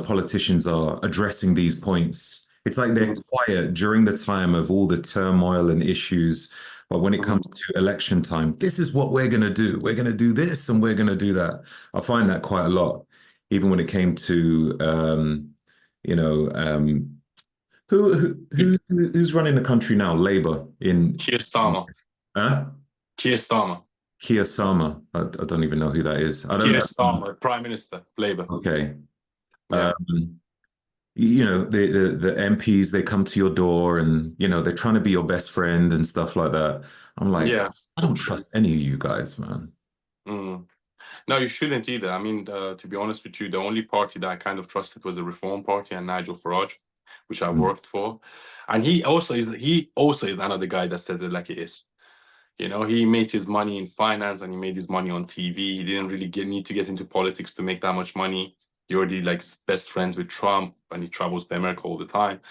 A: politicians are addressing these points. It's like they're
B: Mhm.
A: quiet during the time of all the turmoil and issues. But when it comes
B: Mhm.
A: to election time, this is what we're going to do. We're going to do this and we're going to do that. I find that quite a lot, even when it came to, you know, who's running the country now? Labour in,
B: Keir Starmer.
A: huh?
B: Keir Starmer.
A: Keir Starmer. I don't even know who that is. I don't
B: Keir
A: know.
B: Starmer, Prime Minister, Labour.
A: Okay.
B: Yeah.
A: Um, the MPs, they come to your door and they're trying to be your best friend and stuff like that. I'm like,
B: Yes.
A: I don't trust any of you guys, man.
B: Mm. No, you shouldn't either. I mean, to be honest with you, the only party that I kind of trusted was the Reform Party and Nigel Farage, which I
A: Mm.
B: worked for. And he also is another guy that said it like it is. You know, he made his money in finance and he made his money on TV. He didn't really need to get into politics to make that much money. He already like best friends with Trump and he travels to America all the time.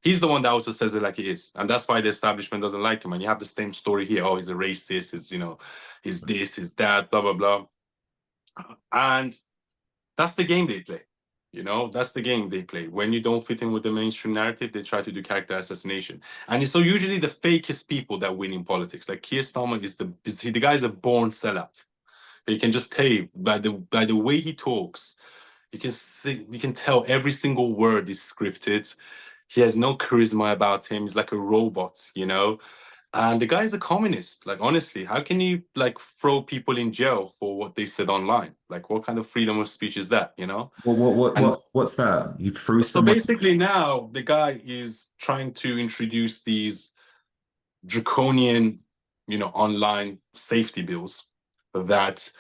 B: He's the one that also says it like it is. And that's why the establishment doesn't like him. And you have the same story here. Oh, he's a racist, he's this, he's that, blah, blah, blah. And that's the game they play. That's the game they play. When you don't fit in with the mainstream narrative, they try to do character assassination. And so usually the fakest people that win in politics, like Keir Starmer the guy is a born sellout. You can just tell by the way he talks, you can tell every single word is scripted. He has no charisma about him. He's like a robot. And the guy's a communist. Like, honestly, how can you like throw people in jail for what they said online? Like, what kind of freedom of speech is that? And
A: What's that? You threw
B: so
A: someone.
B: basically now the guy is trying to introduce these draconian, online safety bills that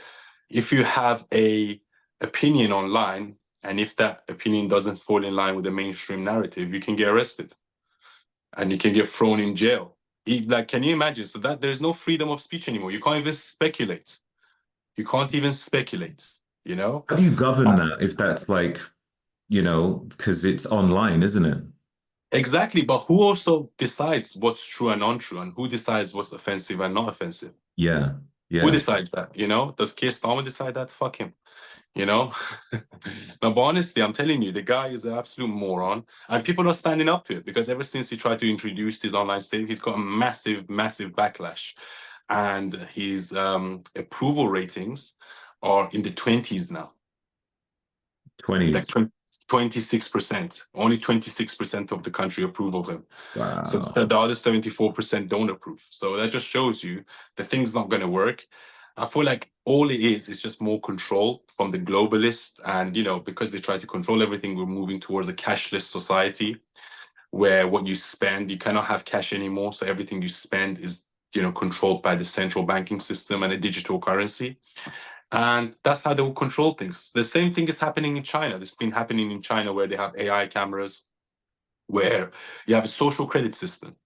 B: if you have a opinion online and if that opinion doesn't fall in line with the mainstream narrative, you can get arrested and you can get thrown in jail. Like, can you imagine? So that there's no freedom of speech anymore. You can't even speculate. You can't even speculate, you know?
A: How do you govern
B: Uh,
A: that if that's like, because it's online, isn't it?
B: exactly. But who also decides what's true and untrue, and who decides what's offensive and not offensive?
A: Yeah.
B: Who
A: Yeah.
B: decides that? Does Keir Starmer decide that? Fuck him. You know? No, but honestly, I'm telling you, the guy is an absolute moron, and people are standing up to it because ever since he tried to introduce his online state, he's got a massive, massive backlash, and his approval ratings are in the 20s now, like
A: 20s.
B: 26%. Only 26% of the country approve of him. So
A: Wow.
B: the other 74% don't approve. So that just shows you the thing's not going to work. I feel like all it is just more control from the globalists. And, because they try to control everything, we're moving towards a cashless society where what you spend, you cannot have cash anymore. So everything you spend is, controlled by the central banking system and a digital currency. And that's how they will control things. The same thing is happening in China. This has been happening in China where they have AI cameras, where you have a social credit system.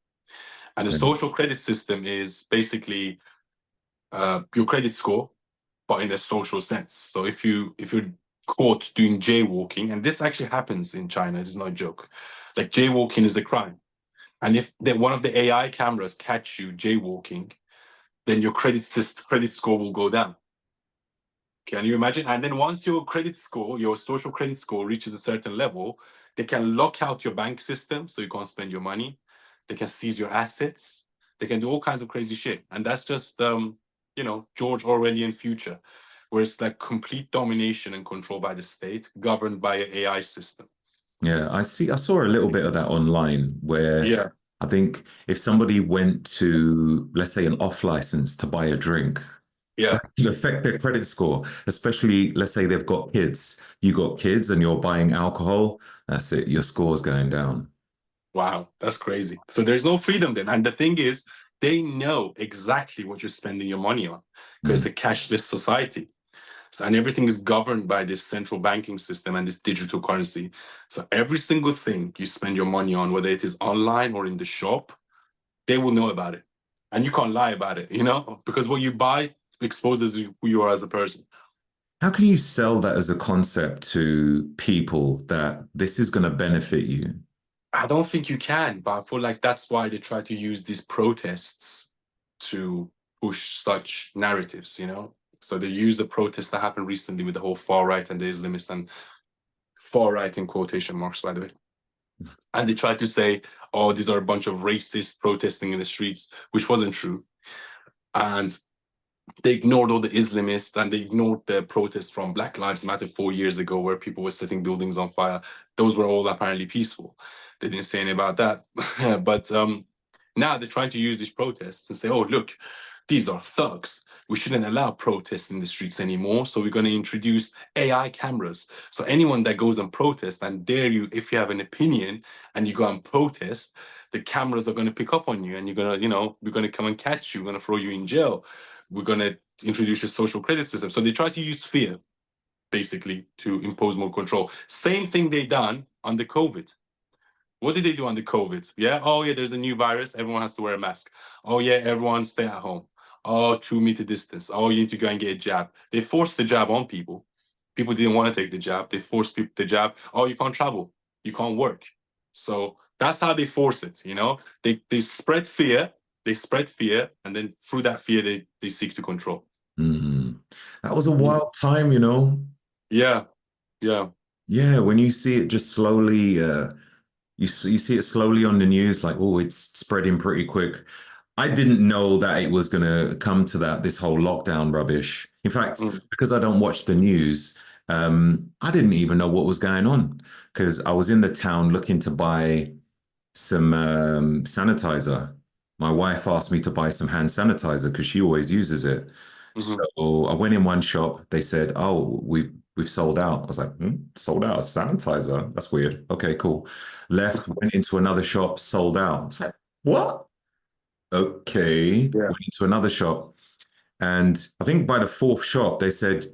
B: And the
A: Yeah.
B: social credit system is basically your credit score, but in a social sense. So if you're caught doing jaywalking, and this actually happens in China, this is not a joke. Like, jaywalking is a crime, and if one of the AI cameras catch you jaywalking, then your credit score will go down. Can you imagine? And then once your social credit score reaches a certain level, they can lock out your bank system so you can't spend your money. They can seize your assets. They can do all kinds of crazy shit. And that's just George Orwellian future, where it's like complete domination and control by the state, governed by an AI system.
A: Yeah, I saw a little bit of that online where
B: Yeah.
A: I think if somebody went to, let's say, an off license to buy a drink,
B: Yeah.
A: that could affect their credit score, especially let's say they've got kids. You got kids and you're buying alcohol, that's it, your score's going down.
B: Wow, that's crazy. So there's no freedom then. And the thing is, they know exactly what you're spending your money on because
A: Mm.
B: it's a cashless society. So, and everything is governed by this central banking system and this digital currency. So every single thing you spend your money on, whether it is online or in the shop, they will know about it. And you can't lie about it, because what you buy exposes who you are as a person.
A: How can you sell that as a concept to people that this is going to benefit you?
B: I don't think you can, but I feel like that's why they try to use these protests to push such narratives. So they use the protests that happened recently with the whole far right and the Islamists, and far right in quotation marks, by the way. And they try to say, oh, these are a bunch of racists protesting in the streets, which wasn't true. And they ignored all the Islamists and they ignored the protests from Black Lives Matter 4 years ago where people were setting buildings on fire. Those were all apparently peaceful. They didn't say anything about that. But now they're trying to use these protests and say, oh, look, these are thugs. We shouldn't allow protests in the streets anymore. So we're going to introduce AI cameras. So anyone that goes and protests and dare you, if you have an opinion and you go and protest, the cameras are going to pick up on you and you're going to, we're going to come and catch you. We're going to throw you in jail. we're going to introduce a social credit system. So they try to use fear, basically, to impose more control. Same thing they done under COVID. What did they do under COVID? Yeah. Oh, yeah, there's a new virus. Everyone has to wear a mask. Oh, yeah, everyone stay at home. Oh, 2 meter distance. Oh, you need to go and get a jab. They forced the jab on people. People didn't want to take the jab. They forced people the jab. Oh, you can't travel. You can't work. So that's how they force it. You know, they spread fear. They spread fear, and then through that fear, they seek to control.
A: Mm. That was a
B: Yeah.
A: wild time, you know.
B: Yeah. Yeah.
A: Yeah, when you see it just slowly, you see it slowly on the news, like, oh, it's spreading pretty quick. I didn't know that it was going to come to that, this whole lockdown rubbish. In fact,
B: Mm.
A: because I don't watch the news, I didn't even know what was going on because I was in the town looking to buy some sanitizer. My wife asked me to buy some hand sanitizer because she always uses it.
B: Mhm.
A: So I went in one shop. They said, "Oh, we've sold out." I was like, "Sold out sanitizer? That's weird." Okay, cool. Left, went into another shop, sold out. I was like, "What?" Okay,
B: Yeah.
A: went into another shop, and I think by the fourth shop they said,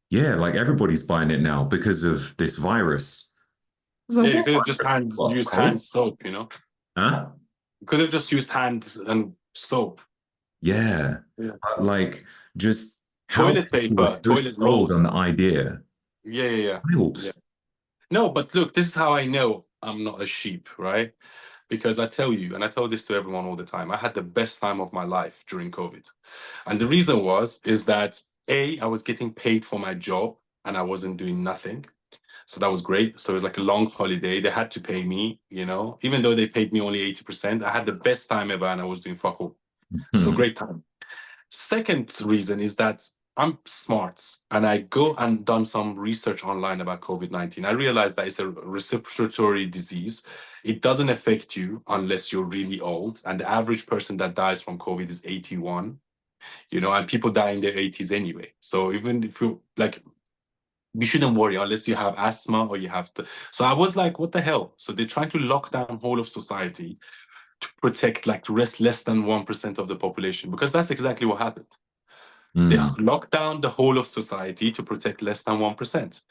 A: "Yeah, like everybody's buying it now because of this virus." I was like,
B: Yeah. You
A: "What
B: could have just
A: virus? What
B: used
A: cold?
B: hand soap. You know.
A: Huh?"
B: You could have just used hands and soap.
A: Yeah.
B: Yeah.
A: But like just how
B: Toilet
A: people were
B: paper,
A: so
B: toilet
A: sold on
B: rolls.
A: the idea.
B: Yeah, yeah, yeah.
A: Wild.
B: Yeah. No, but look, this is how I know I'm not a sheep, right? Because I tell you, and I tell this to everyone all the time, I had the best time of my life during COVID. And the reason is that A, I was getting paid for my job and I wasn't doing nothing. So that was great. So it was like a long holiday. They had to pay me, you know, even though they paid me only 80%, I had the best time ever and I was doing fuck all. So
A: Hmm.
B: great time. Second reason is that I'm smart and I go and done some research online about COVID-19. I realized that it's a respiratory disease. It doesn't affect you unless you're really old. And the average person that dies from COVID is 81, you know, and people die in their 80s anyway. So even if you like, you shouldn't worry unless you have asthma or you have to. So I was like, what the hell? So they're trying to lock down whole of society to protect like less than 1% of the population, because that's exactly what happened. They
A: Hmm.
B: locked down the whole of society to protect less than 1%,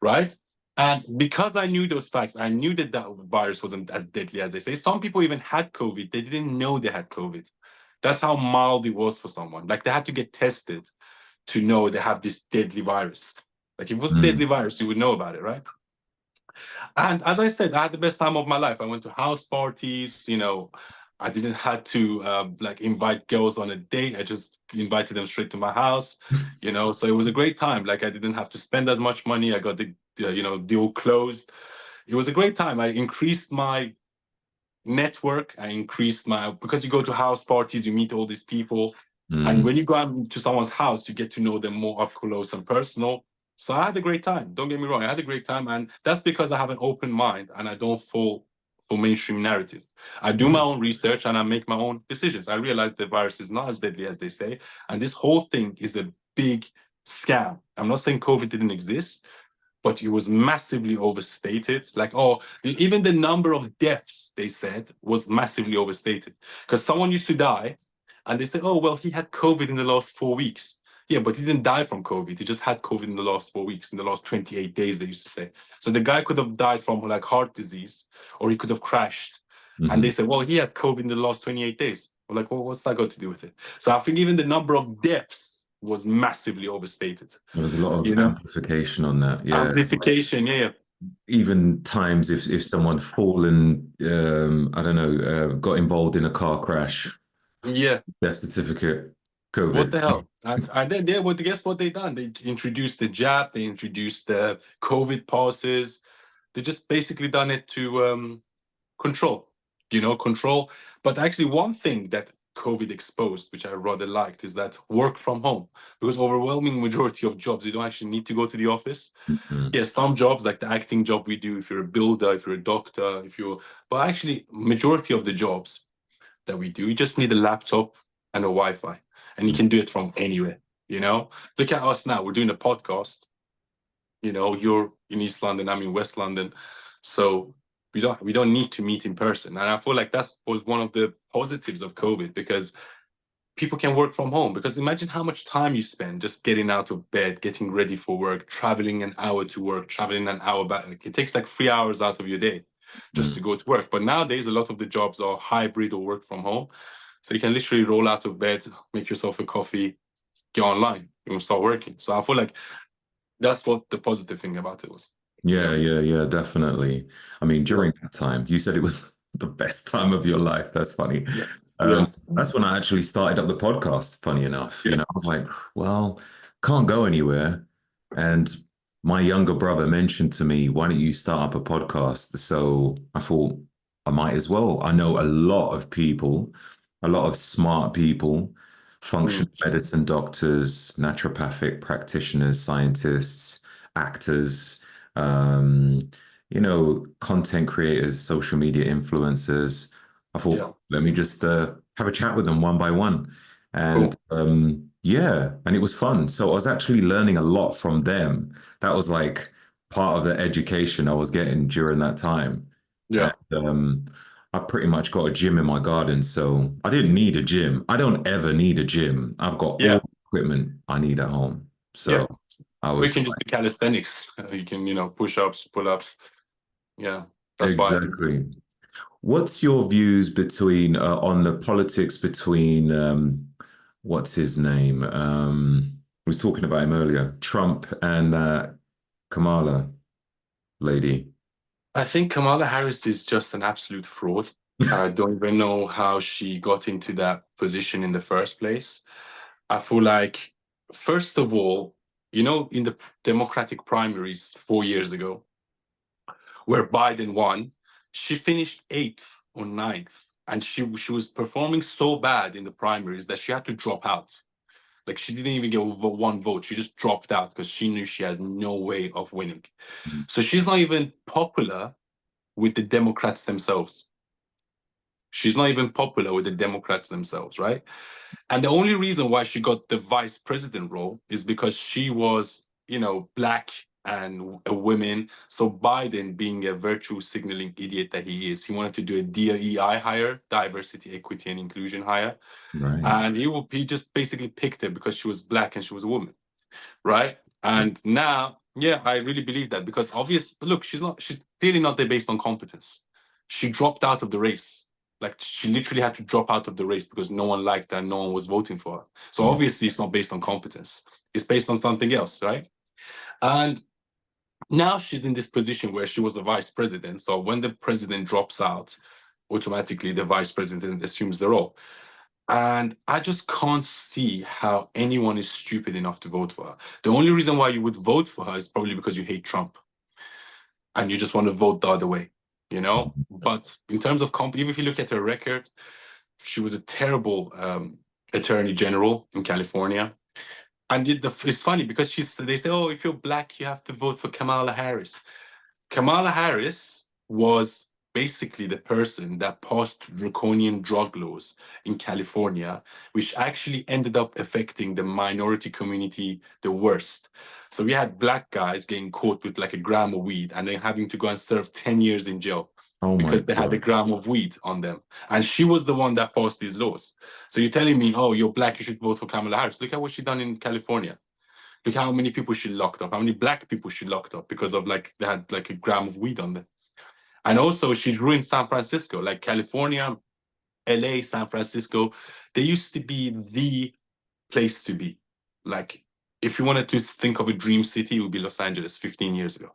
B: right? And because I knew those facts, I knew that that virus wasn't as deadly as they say. Some people even had COVID. They didn't know they had COVID. That's how mild it was for someone. Like they had to get tested to know they have this deadly virus. Like if it was a
A: Hmm.
B: deadly virus, you would know about it, right? And as I said, I had the best time of my life. I went to house parties, you know, I didn't have to like invite girls on a date. I just invited them straight to my house, you know. So it was a great time. Like I didn't have to spend as much money. I got the you know, deal closed. It was a great time. I increased my network. I increased my, because you go to house parties, you meet all these people, and
A: Hmm.
B: when you go out to someone's house, you get to know them more up close and personal. So I had a great time. Don't get me wrong, I had a great time, and that's because I have an open mind and I don't fall for mainstream narrative. I do my own research and I make my own decisions. I realize the virus is not as deadly as they say, and this whole thing is a big scam. I'm not saying COVID didn't exist, but it was massively overstated. Like, oh, even the number of deaths they said was massively overstated. Because someone used to die and they said, oh, well, he had COVID in the last 4 weeks. Yeah, but he didn't die from COVID. He just had COVID in the last 4 weeks, in the last 28 days, they used to say. So the guy could have died from like heart disease, or he could have crashed. And
A: Hmm.
B: they said, well, he had COVID in the last 28 days. We're like, well, what's that got to do with it? So I think even the number of deaths was massively overstated.
A: There was a lot
B: You
A: of
B: know,
A: amplification on that. Yeah.
B: amplification, yeah, yeah.
A: Even times if someone fallen, I don't know, got involved in a car crash,
B: Yeah,
A: death certificate,
B: what
A: COVID.
B: the hell? And then they what guess what they done? They introduced the jab, they introduced the COVID passes. They just basically done it to control, you know, control. But actually, one thing that COVID exposed, which I rather liked, is that work from home. Because overwhelming majority of jobs, you don't actually need to go to the office.
A: Mhm.
B: Yeah, some jobs like the acting job we do, if you're a builder, if you're a doctor, if you're, but actually, majority of the jobs that we do. You just need a laptop and a Wi-Fi, and you can do it from anywhere. You know, look at us now. We're doing a podcast. You know, you're in East London, I'm in West London, so we don't need to meet in person. And I feel like that was one of the positives of COVID, because people can work from home, because imagine how much time you spend just getting out of bed, getting ready for work, traveling an hour to work, traveling an hour back. Like, it takes like 3 hours out of your day just
A: Mm.
B: to go to work. But nowadays, a lot of the jobs are hybrid or work from home. So you can literally roll out of bed, make yourself a coffee, get online, and start working. So I feel like that's what the positive thing about it was, you
A: Yeah,
B: know?
A: yeah, yeah, definitely. I mean,
B: Yeah,
A: during that time, you said it was the best time of your life. That's funny.
B: yeah, yeah,
A: That's when I actually started up the podcast, funny enough.
B: yeah,
A: I was like, well, can't go anywhere. And my younger brother mentioned to me, why don't you start up a podcast? So I thought I might as well. I know a lot of people, a lot of smart people,
B: mm,
A: functional medicine doctors, naturopathic practitioners, scientists, actors, um, content creators, social media influencers. I thought,
B: yeah,
A: let me just have a chat with them one by one. And
B: cool.
A: yeah, and it was fun. So I was actually learning a lot from them. That was like part of the education I was getting during that time. And
B: Yeah,
A: I've pretty much got a gym in my garden, so I didn't need a gym. I don't ever need a gym. I've got all
B: yeah,
A: the equipment I need at home.
B: yeah.
A: So I
B: We
A: was
B: can just do calisthenics. You can, push-ups, pull-ups. Yeah, that's why I do.
A: exactly. What's your views between on the politics between what's his name? We was talking about him earlier, Trump and Kamala lady.
B: I think Kamala Harris is just an absolute fraud. I don't even know how she got into that position in the first place. I feel like, first of all, in the Democratic primaries 4 years ago, where Biden won, she finished eighth or ninth. And she was performing so bad in the primaries that she had to drop out. Like, she didn't even get one vote. She just dropped out because she knew she had no way of winning. So she's not even popular with the Democrats themselves. She's not even popular with the Democrats themselves, right? And the only reason why she got the vice president role is because she was, black and a woman. So Biden, being a virtue signaling idiot that he is, he wanted to do a DEI hire, diversity, equity, and inclusion hire.
A: Right.
B: And he just basically picked her because she was black and she was a woman, right? And now, yeah, I really believe that, because obviously, look, she's clearly not there based on competence. She dropped out of the race. Like, she literally had to drop out of the race because no one liked her and no one was voting for her. So
A: Yeah.
B: obviously it's not based on competence. It's based on something else, right? And now she's in this position where she was the vice president. So when the president drops out, automatically the vice president assumes the role. And I just can't see how anyone is stupid enough to vote for her. The only reason why you would vote for her is probably because you hate Trump and you just want to vote the other way. But in terms of even if you look at her record, she was a terrible attorney general in California. And it's funny because they say, oh, if you're black, you have to vote for Kamala Harris. Kamala Harris was basically the person that passed draconian drug laws in California, which actually ended up affecting the minority community the worst. So we had black guys getting caught with like a gram of weed and then having to go and serve 10 years in jail
A: Oh my
B: because they had a
A: God.
B: gram of weed on them. And she was the one that passed these laws. So you're telling me, oh, you're black, you should vote for Kamala Harris. Look at what she done in California. Look how many people she locked up, how many black people she locked up because of like they had like a gram of weed on them. And also she ruined San Francisco, like California, LA, San Francisco. They used to be the place to be. Like, if you wanted to think of a dream city, it would be Los Angeles 15 years ago,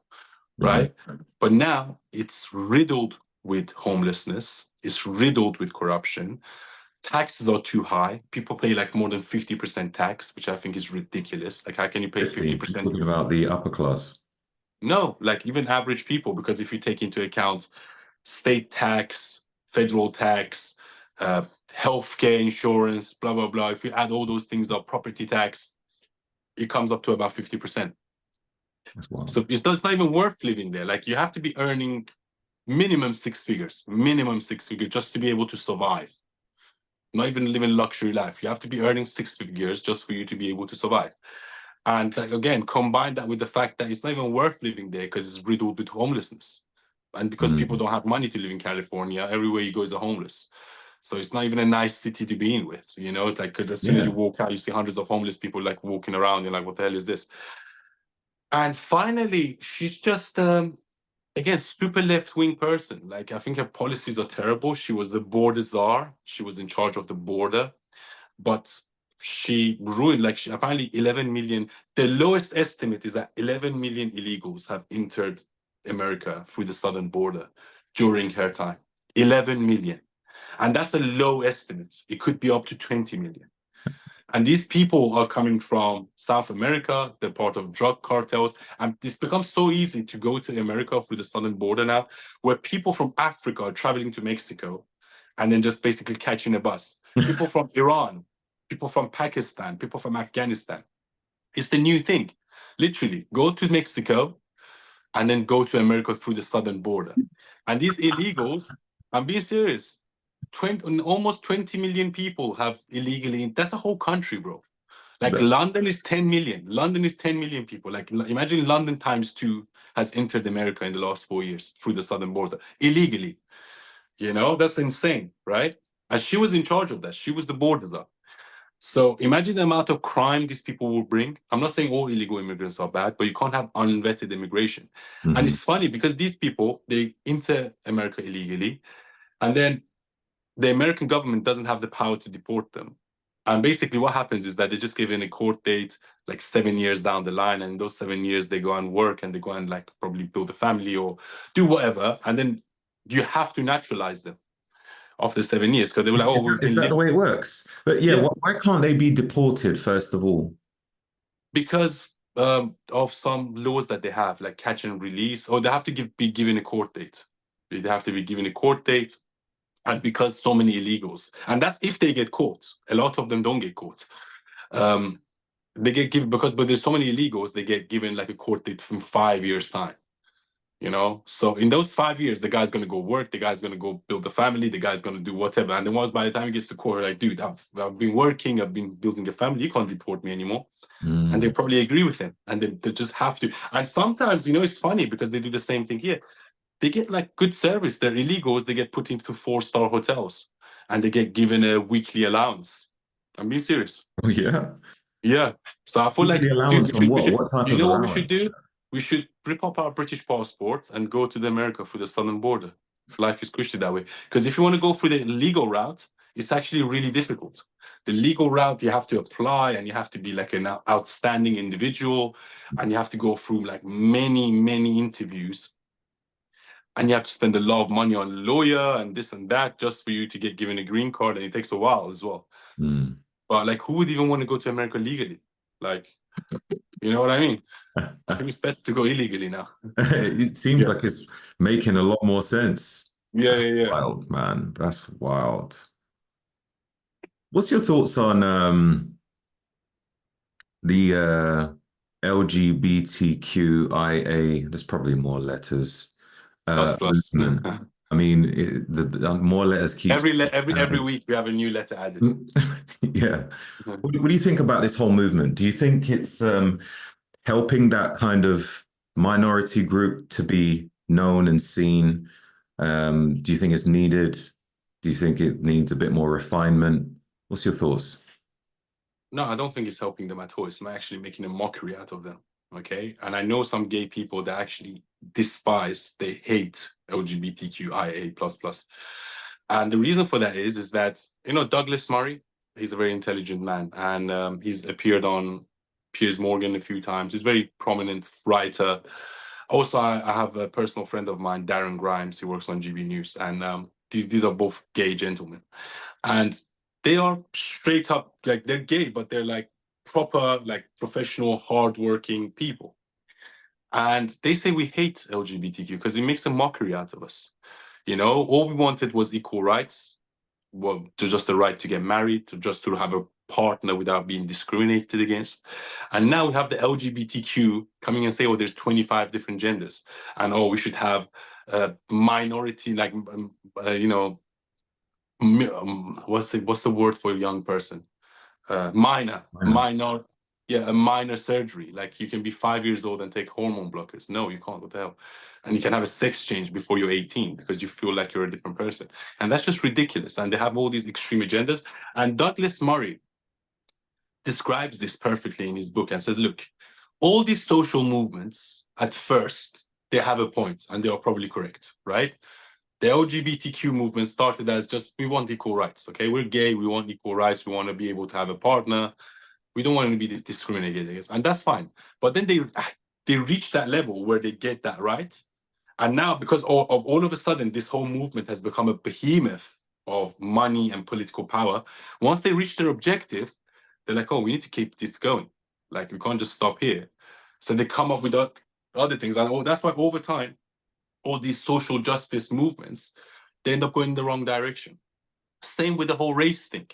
A: Right.
B: right? But now it's riddled with homelessness, it's riddled with corruption. Taxes are too high. People pay like more than 50% tax, which I think is ridiculous. Like, how can you pay
A: 50. You're
B: 50%?
A: talking about the upper class.
B: No, like even average people, because if you take into account state tax, federal tax, healthcare insurance, blah, blah, blah, if you add all those things up, property tax, it comes up to about 50%.
A: That's wild.
B: So it's not even worth living there. Like, you have to be earning minimum six figures just to be able to survive. Not even living luxury life. You have to be earning six figures just for you to be able to survive. And like, again, combine that with the fact that it's not even worth living there because it's riddled with homelessness. And because people
A: Mm.
B: don't have money to live in California, everywhere you go is a homeless. So it's not even a nice city to be in with, you know, like, because as soon as
A: Yeah.
B: you walk out, you see hundreds of homeless people like walking around. You're like, what the hell is this? And finally, she's just again, super left-wing person. Like, I think her policies are terrible. She was the border czar. She was in charge of the border, but she ruined, like, she, apparently 11 million. The lowest estimate is that 11 million illegals have entered America through the southern border during her time. 11 million. And that's a low estimate. It could be up to 20 million. And these people are coming from South America. They're part of drug cartels. And this becomes so easy to go to America through the southern border now, where people from Africa are traveling to Mexico and then just basically catching a bus. People from Iran, people from Pakistan, people from Afghanistan. It's the new thing. Literally, go to Mexico and then go to America through the southern border. And these illegals, I'm being serious, 20, almost 20 million people have illegally, that's a whole country, bro. Like
A: But
B: London is 10 million. London is 10 million people. Like imagine London times two has entered America in the last 4 years through the southern border illegally. You know, that's insane, right? And she was in charge of that. She was the border czar. So imagine the amount of crime these people will bring. I'm not saying all illegal immigrants are bad, but you can't have unvetted immigration. And
A: mhm.
B: it's funny because these people, they enter America illegally, and then the American government doesn't have the power to deport them. And basically what happens is that they just give in a court date like 7 years down the line, and in those 7 years they go and work and they go and like probably build a family or do whatever. And then you have to naturalize them after 7 years because they were like, oh, we
A: Is
B: can
A: that the
B: live.
A: way it works? But yeah,
B: Yeah,
A: why can't they be deported first of all?
B: because of some laws that they have, like catch and release, or they have to be given a court date. They have to be given a court date, and because so many illegals, and that's if they get caught. A lot of them don't get caught. Um, they get given but there's so many illegals, they get given like a court date from 5 years time. You know, so in those 5 years, the guy's gonna go work, the guy's gonna go build a family, the guy's gonna do whatever. And then once by the time he gets to court, like, dude, I've been working, I've been building a family, you can't deport me anymore. And they
A: Mm.
B: probably agree with him, and they just have to. And sometimes, you know, it's funny because they do the same thing here. They get like good service. They're illegals. They get put into 4-star hotels, and they get given a weekly allowance. I'm being serious.
A: Oh yeah.
B: Yeah. So I feel
A: Weekly
B: like, dude,
A: allowance on what? What type
B: you
A: of
B: know what we should
A: allowance?
B: do? We should rip up our British passport and go to the America through the southern border. Life is cushy that way. Because if you want to go through the legal route, it's actually really difficult. The legal route, you have to apply and you have to be like an outstanding individual, and you have to go through like many, many interviews, and you have to spend a lot of money on a lawyer and this and that just for you to get given a green card, and it takes a while as well.
A: Mm.
B: But like, who would even want to go to America legally? Like, you know what I mean? I think it's better to go illegally now.
A: It seems
B: Yeah.
A: like it's making a lot more sense.
B: Yeah,
A: That's
B: yeah, yeah.
A: wild, man. That's wild. What's your thoughts on the LGBTQIA? There's probably more letters.
B: Plus, plus.
A: Movement. I mean, the more letters keeps
B: every
A: adding.
B: week we have a new letter added.
A: Yeah. What do you think about this whole movement? Do you think it's helping that kind of minority group to be known and seen? Do you think it's needed? Do you think it needs a bit more refinement? What's your thoughts?
B: No, I don't think it's helping them at all. It's actually making a mockery out of them. Okay. And I know some gay people that actually despise, they hate LGBTQIA plus plus. And the reason for that is that, you know, Douglas Murray, he's a very intelligent man, and he's appeared on Piers Morgan a few times. He's a very prominent writer. Also, I have a personal friend of mine, Darren Grimes. He works on GB News, and these are both gay gentlemen, and they are straight up like they're gay, but they're like proper, like professional, hardworking people. And they say we hate LGBTQ because it makes a mockery out of us. You know, all we wanted was equal rights, well, to just the right to get married, to just to have a partner without being discriminated against. And now we have the LGBTQ coming and say, oh, there's 25 different genders, and oh, we should have a minority, like you know, what's the word for a young person?
A: I know.
B: Minor. Yeah, a minor surgery. Like you can be 5 years old and take hormone blockers. No, you can't. What the hell? And you can have a sex change before you're 18 because you feel like you're a different person. And that's just ridiculous. And they have all these extreme agendas. And Douglas Murray describes this perfectly in his book and says, look, all these social movements at first, they have a point and they are probably correct, right? The LGBTQ movement started as just, we want equal rights, okay? We're gay, we want equal rights, we want to be able to have a partner, we don't want to be discriminated against, and that's fine. But then they reach that level where they get that right, and now because of all of a sudden this whole movement has become a behemoth of money and political power. Once they reach their objective, they're like, oh, we need to keep this going. Like we can't just stop here. So they come up with other things, and that's why over time, all these social justice movements, they end up going in the wrong direction. Same with the whole race thing.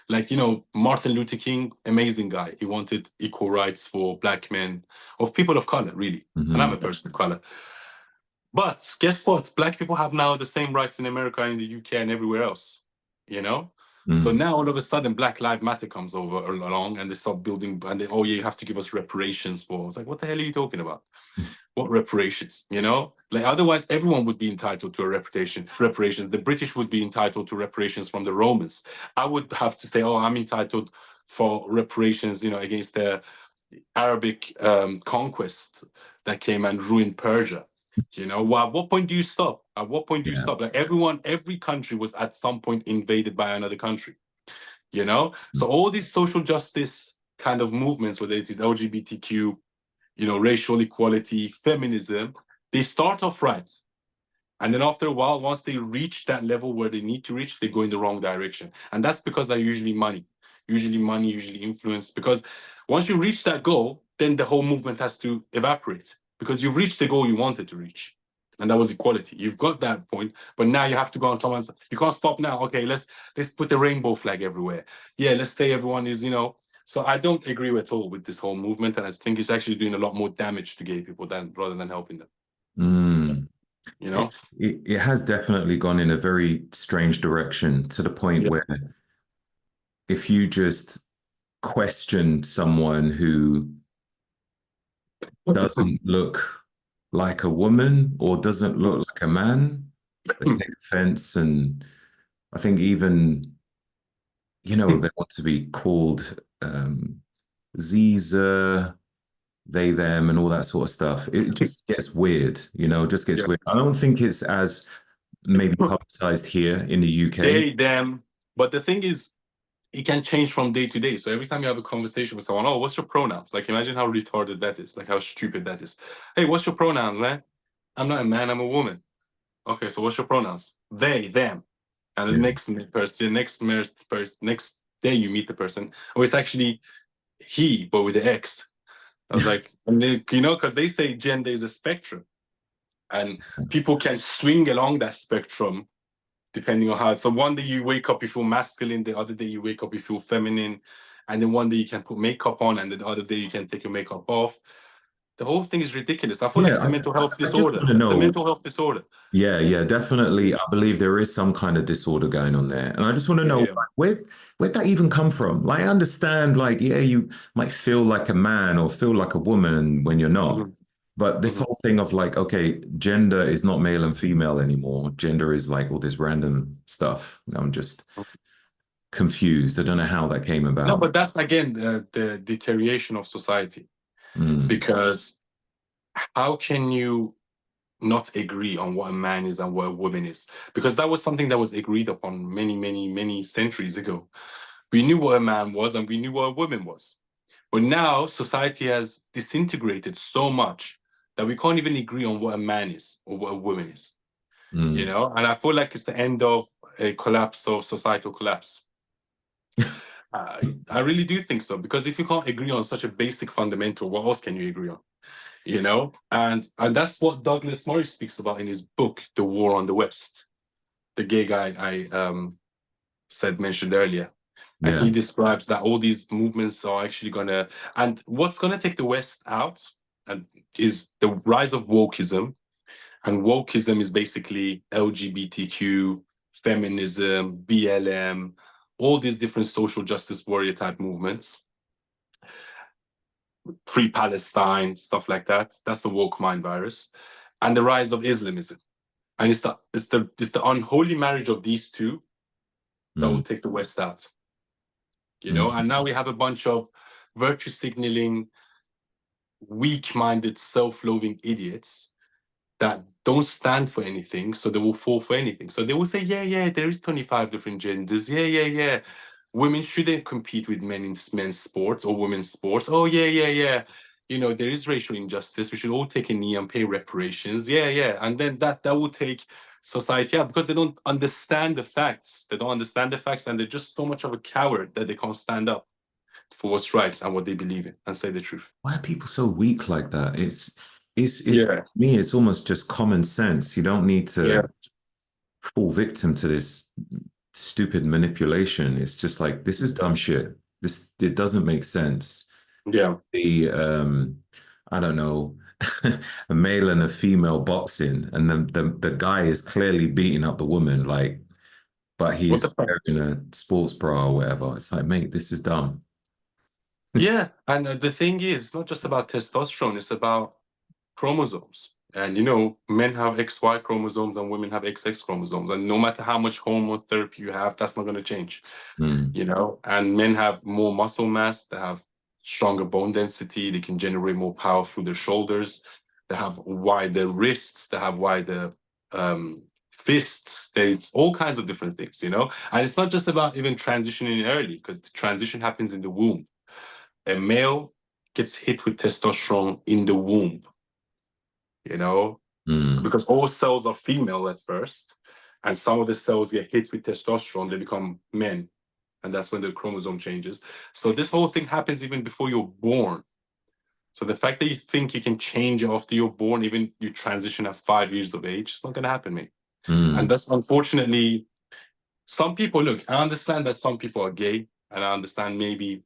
B: Like, you know, Martin Luther King, amazing guy. He wanted equal rights for black men, of people of color, really. And I'm a person of color. But guess what? Black people have now the same rights in America, in the UK, and everywhere else, you know? So now all of a sudden, Black Lives Matter comes along and they start building, and they, oh, yeah, you have to give us reparations for. It's like, what the hell are you talking about? What reparations, you know? Like otherwise everyone would be entitled to a reparations. The British would be entitled to reparations from the Romans. I would have to say, oh, I'm entitled for reparations, you know, against the Arabic conquest that came and ruined Persia. You know, well, at what point do you stop? At what point do you stop? Like every country was at some point invaded by another country, you know? So all these social justice kind of movements, whether it is LGBTQ, you know, racial equality, feminism, they start off right. And then after a while, once they reach that level where they need to reach, they go in the wrong direction. And that's because they're usually money, usually influence. Because once you reach that goal, then the whole movement has to evaporate because you've reached the goal you wanted to reach. And that was equality. You've got that point, but now you have to go on someone's, you can't stop now. Okay, let's put the rainbow flag everywhere. Yeah, let's say everyone is, you know. So I don't agree at all with this whole movement, and I think it's actually doing a lot more damage to gay people than rather than helping them.
A: Mm.
B: You know?
A: It has definitely gone in a very strange direction to the point
B: Yeah.
A: where if you just question someone who doesn't look like a woman or doesn't look like a man, they take offense. And I think even, you know, they want to be called Caesar, they, them, and all that sort of stuff. It just gets weird, you know, just gets
B: Yeah.
A: weird. I don't think it's as maybe publicized here in the UK.
B: They, them. But the thing is, it can change from day to day. So every time you have a conversation with someone, oh, what's your pronouns? Like, imagine how retarded that is, like how stupid that is. Hey, what's your pronouns, man? I'm not a man, I'm a woman. Okay, so what's your pronouns? They, them. And the
A: Yeah.
B: next person, next day you meet the person, oh, it's actually he, but with the X. I was like, you know, because they say gender is a spectrum, and people can swing along that spectrum depending on how. So one day you wake up, you feel masculine. The other day you wake up, you feel feminine, and then one day you can put makeup on, and the other day you can take your makeup off. The whole thing is ridiculous. I feel like
A: Yeah,
B: it's a mental health
A: I just
B: disorder.
A: want to
B: It's a
A: know.
B: mental health disorder.
A: Yeah, yeah, definitely. I believe there is some kind of disorder going on there. And I just want to
B: Yeah,
A: know,
B: yeah.
A: like, where'd that even come from? Like, I understand, like, yeah, you might feel like a man or feel like a woman when you're not.
B: Mhm,
A: But this
B: mhm.
A: whole thing of like, okay, gender is not male and female anymore. Gender is like all this random stuff. I'm just confused. I don't know how that came
B: No,
A: about.
B: but that's again the deterioration of society.
A: Mm,
B: Because how can you not agree on what a man is and what a woman is? Because that was something that was agreed upon many centuries ago. We knew what a man was and we knew what a woman was. But now society has disintegrated so much that we can't even agree on what a man is or what a woman is, you
A: mm.
B: know? And I feel like it's the end of a collapse of societal collapse. I really do think so, because if you can't agree on such a basic fundamental, what else can you agree on? You know, and that's what Douglas Murray speaks about in his book, The War on the West. The gay guy I mentioned earlier. And
A: Yeah,
B: he describes that all these movements are actually gonna, and what's gonna take the West out and is the rise of wokeism. And wokeism is basically LGBTQ, feminism, BLM, all these different social justice warrior type movements. free Palestine, stuff like that. That's the woke mind virus, and the rise of Islamism. And it's the unholy marriage of these two that will
A: Mm,
B: take the West out.
A: mm,
B: And now we have a bunch of virtue signaling, weak-minded, self-loathing idiots that don't stand for anything, so they will fall for anything. So they will say, yeah, there is 25 different genders. Yeah. Women shouldn't compete with men in men's sports or women's sports. Oh, yeah. There is racial injustice. We should all take a knee and pay reparations. Yeah. And then that will take society out because they don't understand the facts. They don't understand the facts, and they're just so much of a coward that they can't stand up for what's right and what they believe in and say the truth.
A: why are people so weak like that? To
B: Yeah.
A: me, it's almost just common sense. You don't need to
B: Yeah.
A: fall victim to this stupid manipulation. It's just like this is dumb shit. It doesn't make sense.
B: Yeah.
A: The I don't know, a male and a female boxing, and the guy is clearly beating up the woman, like, but
B: What the
A: he's
B: fuck?
A: wearing a sports bra or whatever. It's like, mate, this is dumb.
B: Yeah, and the thing is, it's not just about testosterone, it's about chromosomes. And men have XY chromosomes and women have XX chromosomes. And no matter how much hormone therapy you have, that's not going to change.
A: Mm,
B: And men have more muscle mass, they have stronger bone density, they can generate more power through their shoulders, they have wider wrists, they have wider fists, they all kinds of different things. And it's not just about even transitioning early, because the transition happens in the womb. A male gets hit with testosterone in the womb, you know,
A: mm,
B: because all cells are female at first, and some of the cells get hit with testosterone, they become men, and that's when the chromosome changes. So this whole thing happens even before you're born. So the fact that you think you can change after you're born, even you transition at 5 years of age, it's not going to happen, mate. And
A: mm,
B: that's unfortunately, some people, look, I understand that some people are gay, and I understand maybe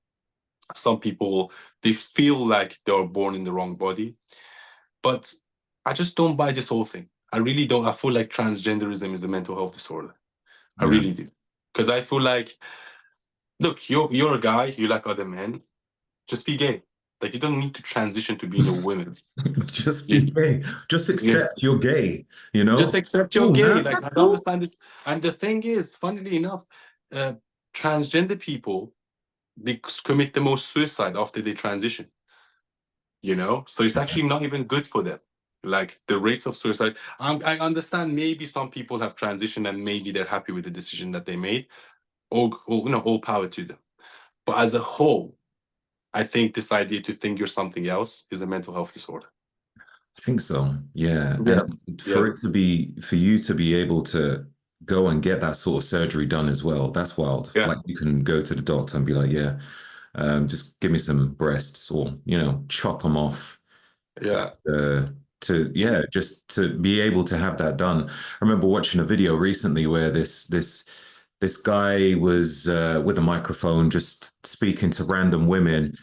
B: some people, they feel like they are born in the wrong body. But I just don't buy this whole thing. I really don't. I feel like transgenderism is a mental health disorder. I
A: yeah.
B: really do. Because I feel like, look, you're a guy, you like other men, just be gay. Like, you don't need to transition to being a woman.
A: Just be
B: You,
A: gay. Just
B: you
A: accept you're gay,
B: just
A: you
B: accept you're
A: Cool,
B: gay.
A: man.
B: Like,
A: That's
B: I don't
A: cool.
B: understand this. And the thing is, funnily enough, uh, transgender people, they commit the most suicide after they transition. So it's actually not even good for them. Like, the rates of suicide, I understand maybe some people have transitioned and maybe they're happy with the decision that they made. All power to them. But as a whole, I think this idea to think you're something else is a mental health disorder.
A: I think so. Yeah.
B: Yeah.
A: And
B: Yeah.
A: for you to be able to go and get that sort of surgery done as well, that's wild.
B: Yeah.
A: Like you can go to the doctor and be like, yeah, just give me some breasts or, chop them off.
B: Yeah.
A: Uh, just to be able to have that done. I remember watching a video recently where this guy was with a microphone just speaking to random women.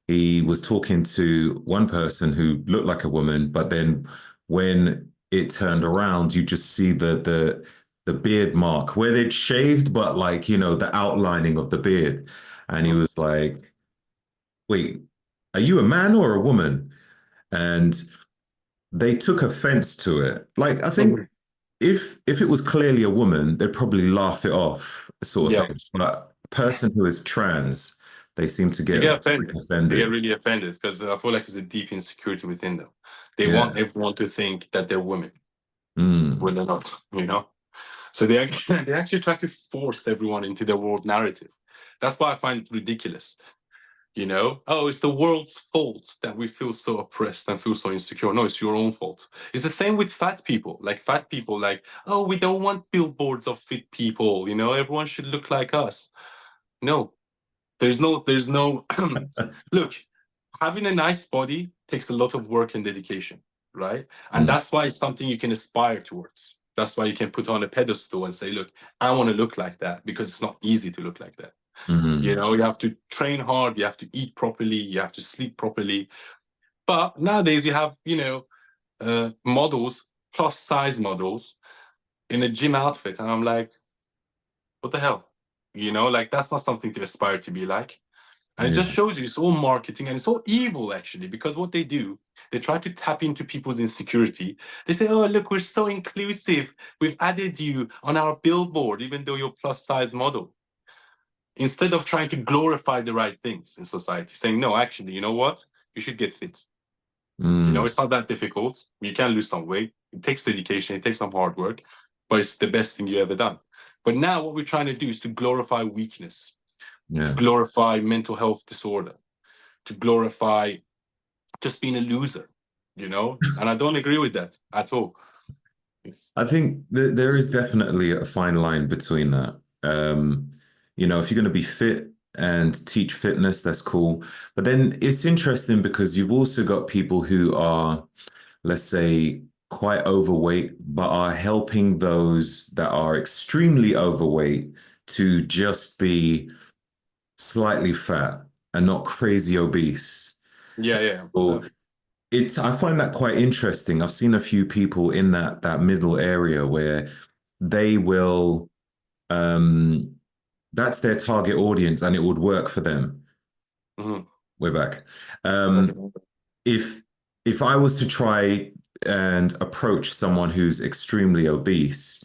A: He was talking to one person who looked like a woman, but then when it turned around, you just see the beard mark where they'd shaved, but like, the outlining of the beard. And he was like, wait, are you a man or a woman? And they took offense to it. Like, I think if it was clearly a woman, they'd probably laugh it off, sort of
B: Yeah.
A: thing. But a person who is trans, they seem to
B: They
A: get
B: get
A: very
B: offended. They get
A: offended.
B: really offended because I feel like it's a deep insecurity within them. They want
A: Yeah.
B: everyone to think that they're women
A: Mm,
B: when they're not. So they actually try to force everyone into their world narrative. That's why I find it ridiculous. Oh, it's the world's fault that we feel so oppressed and feel so insecure. No, it's your own fault. It's the same with fat people. Like, fat people, like, oh, we don't want billboards of fit people. Everyone should look like us. No, there's no. Look, having a nice body takes a lot of work and dedication, right? And
A: mm,
B: that's why it's something you can aspire towards. That's why you can put on a pedestal and say, look, I want to look like that, because it's not easy to look like that.
A: mm,
B: You have to train hard, you have to eat properly, you have to sleep properly. But nowadays you have, models, plus size models in a gym outfit. And I'm like, what the hell? Like, that's not something to aspire to be like. And it just
A: Yeah.
B: shows you it's all marketing and it's all evil, actually, because what they do, they try to tap into people's insecurity. They say, oh, look, we're so inclusive. We've added you on our billboard, even though you're plus size model. Instead of trying to glorify the right things in society, saying, no, actually, you know what? You should get fit. You know,
A: Mm.
B: it's not that difficult. You can lose some weight. It takes dedication, it takes some hard work, but it's the best thing you ever done. But now what we're trying to do is to glorify weakness, to
A: Yeah.
B: glorify mental health disorder, to glorify just being a loser, you know? And I don't agree with that at all.
A: I think there is definitely a fine line between that. If you're going to be fit and teach fitness, that's cool. But then it's interesting because you've also got people who are, let's say, quite overweight, but are helping those that are extremely overweight to just be slightly fat and not crazy obese.
B: Yeah, yeah.
A: So I find that quite interesting. I've seen a few people in that middle area where they will um that's their target audience and it would work for them.
B: Mhm.
A: We're back.
B: Okay.
A: If if I was to try and approach someone who's extremely obese,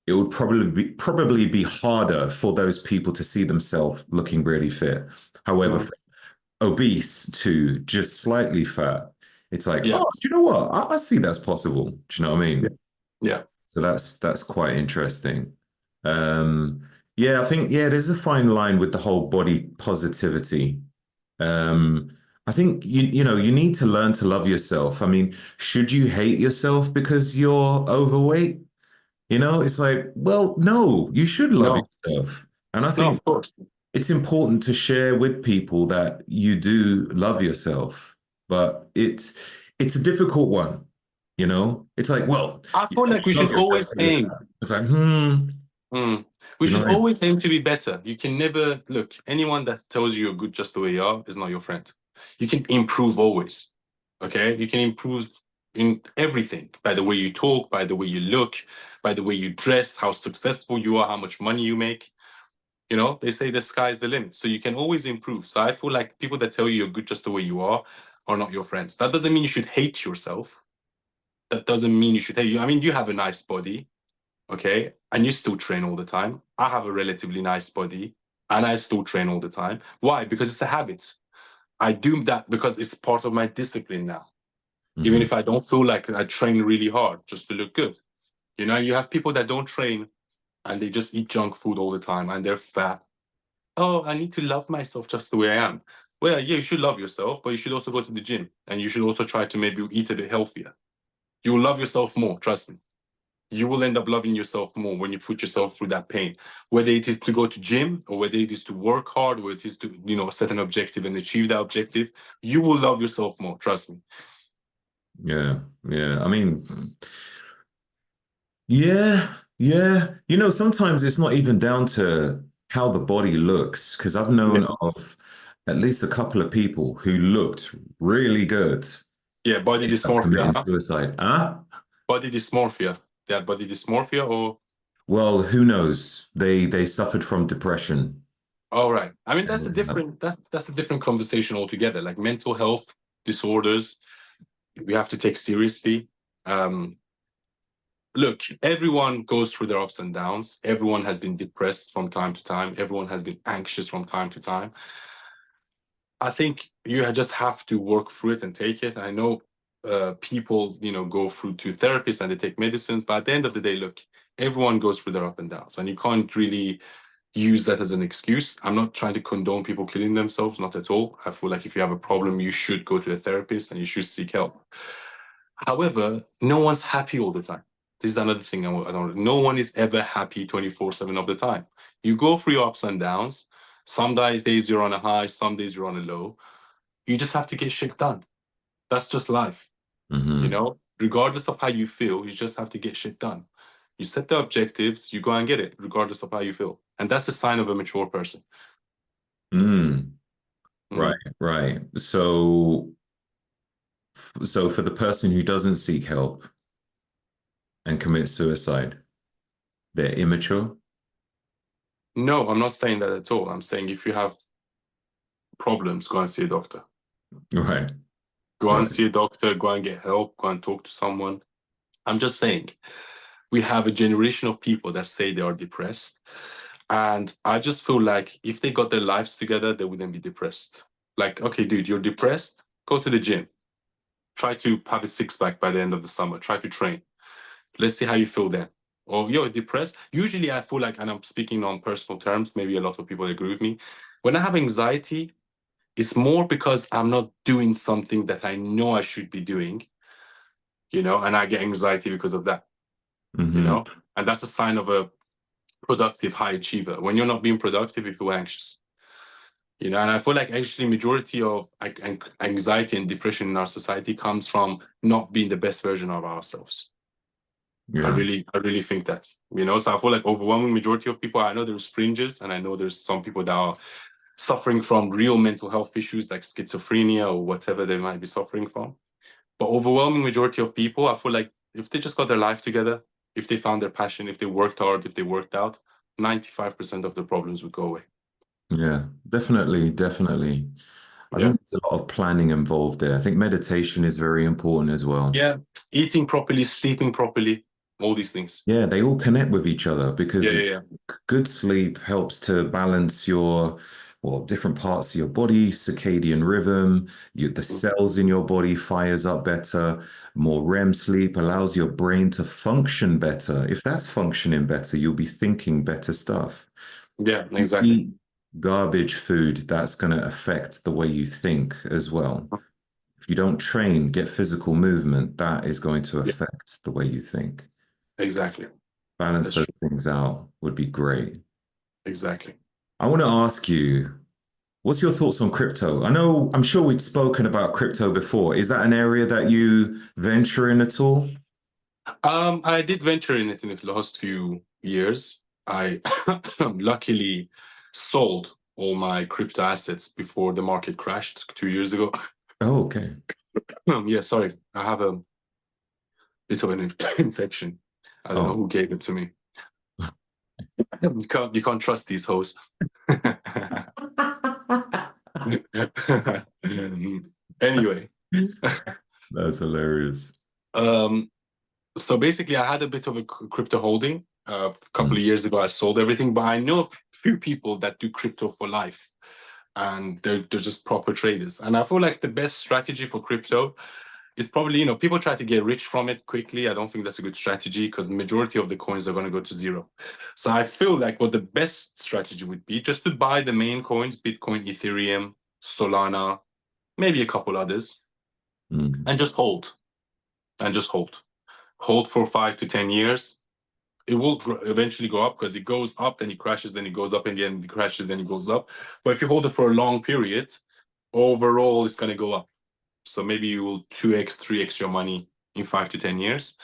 A: it would probably be harder for those people to see themselves looking really fit. However,
B: Mhm.
A: from obese to just slightly fat, it's like,
B: Yeah.
A: oh, do you know what? I see that's possible. Do you know what I
B: Yeah.
A: mean?
B: Yeah.
A: So that's quite interesting. Um, yeah, I think there's a fine line with the whole body positivity. Um, I think you need to learn to love yourself. I mean, should you hate yourself because you're overweight? It's like, well, no, you should love
B: No,
A: yourself. And I
B: no,
A: think
B: of course.
A: it's important to share with people that you do love yourself, but it's a difficult one. It's like, well,
B: I
A: you
B: feel
A: don't
B: like we
A: love
B: should
A: yourself.
B: always aim.
A: It's like,
B: Mm. We
A: you know
B: should
A: what I mean?
B: always aim to be better. You can never look, anyone that tells you you're good just the way you are is not your friend. You can improve always. Okay. You can improve in everything by the way you talk, by the way you look, by the way you dress, how successful you are, how much money you make. You know, they say the sky's the limit. So you can always improve. So I feel like people that tell you you're good just the way you are not your friends. That doesn't mean you should hate yourself. That doesn't mean you should hate you. I mean, you have a nice body, okay, and you still train all the time. I have a relatively nice body and I still train all the time. Why? Because it's a habit. I do that because it's part of my discipline now. Even
A: Hmm.
B: if I don't feel like I train really hard just to look good. You know, you have people that don't train and they just eat junk food all the time and they're fat. Oh, I need to love myself just the way I am. Well, yeah, you should love yourself, but you should also go to the gym and you should also try to maybe eat a bit healthier. You will love yourself more, trust me. You will end up loving yourself more when you put yourself through that pain, whether it is to go to gym or whether it is to work hard, or it is to, set an objective and achieve that objective. You will love yourself more, trust me.
A: Yeah, yeah. I mean, yeah, yeah. Sometimes it's not even down to how the body looks, because I've known
B: Yes.
A: of at least a couple of people who looked really good.
B: Yeah, body
A: Ended up
B: dysmorphia,
A: committing
B: huh?
A: suicide. Huh?
B: Body dysmorphia. They had body dysmorphia or
A: Well, who knows? They suffered from depression.
B: all right. I mean, that's a
A: And,
B: different that's a different conversation altogether. Like mental health disorders, we have to take seriously. Um, Look, everyone goes through their ups and downs. Everyone has been depressed from time to time. Everyone has been anxious from time to time. I think you just have to work through it and take it. I know people, go through to therapists and they take medicines, but at the end of the day, look, everyone goes through their up and downs, and you can't really use that as an excuse. I'm not trying to condone people killing themselves, not at all. I feel like if you have a problem, you should go to a therapist and you should seek help. However, no one's happy all the time. This is another thing I don't. No one is ever happy 24/7 of the time. You go through your ups and downs. Some days you're on a high, some days you're on a low. You just have to get shit done. That's just life,
A: mhm.
B: Regardless of how you feel, you just have to get shit done. You set the objectives, you go and get it, regardless of how you feel. And that's a sign of a mature person.
A: Mm, right,
B: Mm.
A: right. So for the person who doesn't seek help and commits suicide, they're immature.
B: No, I'm not saying that at all. I'm saying if you have problems, go and see a doctor.
A: Right.
B: Go and
A: Right.
B: see a doctor, go and get help, go and talk to someone. I'm just saying, we have a generation of people that say they are depressed. And I just feel like if they got their lives together, they wouldn't be depressed. Like, okay, dude, you're depressed, go to the gym. Try to have a six-pack by the end of the summer. Try to train. Let's see how you feel then. Or you're depressed. Usually I feel like, and I'm speaking on personal terms, maybe a lot of people agree with me. When I have anxiety, it's more because I'm not doing something that I know I should be doing, and I get anxiety because of that,
A: Hmm.
B: and that's a sign of a productive high achiever. When you're not being productive, you feel anxious, and I feel like actually majority of anxiety and depression in our society comes from not being the best version of ourselves. I
A: Yeah.
B: really think that, so I feel like overwhelming majority of people, I know there's fringes, and I know there's some people that are suffering from real mental health issues like schizophrenia or whatever they might be suffering from. But overwhelming majority of people, I feel like if they just got their life together, if they found their passion, if they worked hard, if they worked out, 95% of the problems would go away.
A: Yeah. Definitely. Definitely. I
B: Yeah.
A: think there's a lot of planning involved there. I think meditation is very important as well.
B: Yeah. Eating properly, sleeping properly, all these things.
A: Yeah, they all connect with each other
B: Yeah,
A: because
B: yeah, yeah.
A: good sleep helps to balance your, well, different parts of your body, circadian rhythm, the
B: Mm.
A: cells in your body fires up better. More REM sleep allows your brain to function better. If that's functioning better, you'll be thinking better stuff.
B: Yeah,
A: You
B: exactly.
A: eat garbage food, that's going to affect the way you think as well. If you don't train, get physical movement, that is going to
B: Yeah,
A: affect the way you think.
B: exactly.
A: Balance
B: That's
A: those
B: true.
A: things out would be great.
B: Exactly.
A: I want to ask you, what's your thoughts on crypto? I'm sure we'd spoken about crypto before. Is that an area that you venture in at all?
B: I did venture in it in the last few years. I luckily sold all my crypto assets before the market crashed 2 years ago.
A: Oh, okay.
B: Yeah, sorry. I have a bit of an infection. I don't know
A: Oh,
B: who gave it to me. You can't trust these hosts. Anyway,
A: that's hilarious.
B: um, so basically, I had a bit of a crypto holding. A couple of
A: Mm,
B: years ago, I sold everything, but I know a few people that do crypto for life, and they're just proper traders. And I feel like the best strategy for crypto is probably, people try to get rich from it quickly. I don't think that's a good strategy because the majority of the coins are going to go to zero. So I feel like what the best strategy would be just to buy the main coins, Bitcoin, Ethereum, Solana, maybe a couple others,
A: mm.
B: and just hold and just hold. Hold for 5 to 10 years. It will eventually go up because it goes up, then it crashes, then it goes up again, it crashes, then it goes up. But if you hold it for a long period, overall it's going to go up. So maybe you will 2x, 3x your money in 5 to 10 years,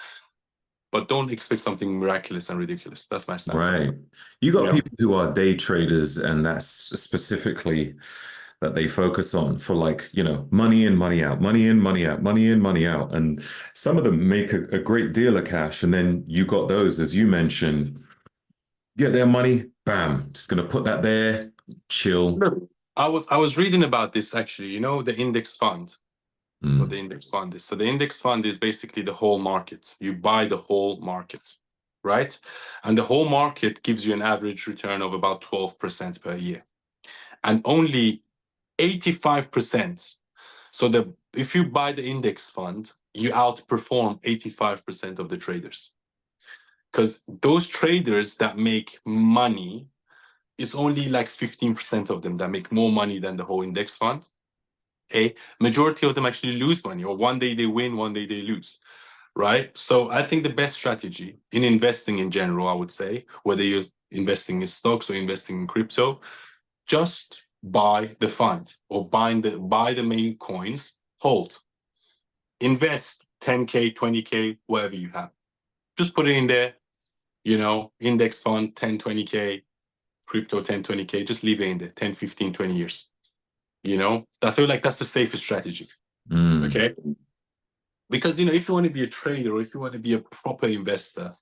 B: but don't expect something miraculous and ridiculous. That's my stance.
A: Right. You got
B: Yeah.
A: people who are day traders, and that's specifically that they focus on for like, money in, money out, money in, money out, money in, money out. And some of them make a great deal of cash. And then you got those, as you mentioned, get their money, bam, just gonna put that there, chill.
B: Look, I was reading about this actually, the index fund, what the
A: Mm,
B: index fund is. So the index fund is basically the whole market. You buy the whole market, right? And the whole market gives you an average return of about 12% per year. And only 85%. So if you buy the index fund, you outperform 85% of the traders. Because those traders that make money, it's only like 15% of them that make more money than the whole index fund. A majority of them actually lose money, or one day they win, one day they lose, right? So I think the best strategy in investing in general, I would say, whether you're investing in stocks or investing in crypto, just buy the fund or buy the main coins, hold, invest 10K, 20K, whatever you have. Just put it in there, index fund 10, 20K, crypto 10, 20K, just leave it in there 10, 15, 20 years. I feel like that's the safest strategy.
A: mm,
B: Okay. Because, if you want to be a trader or if you want to be a proper investor,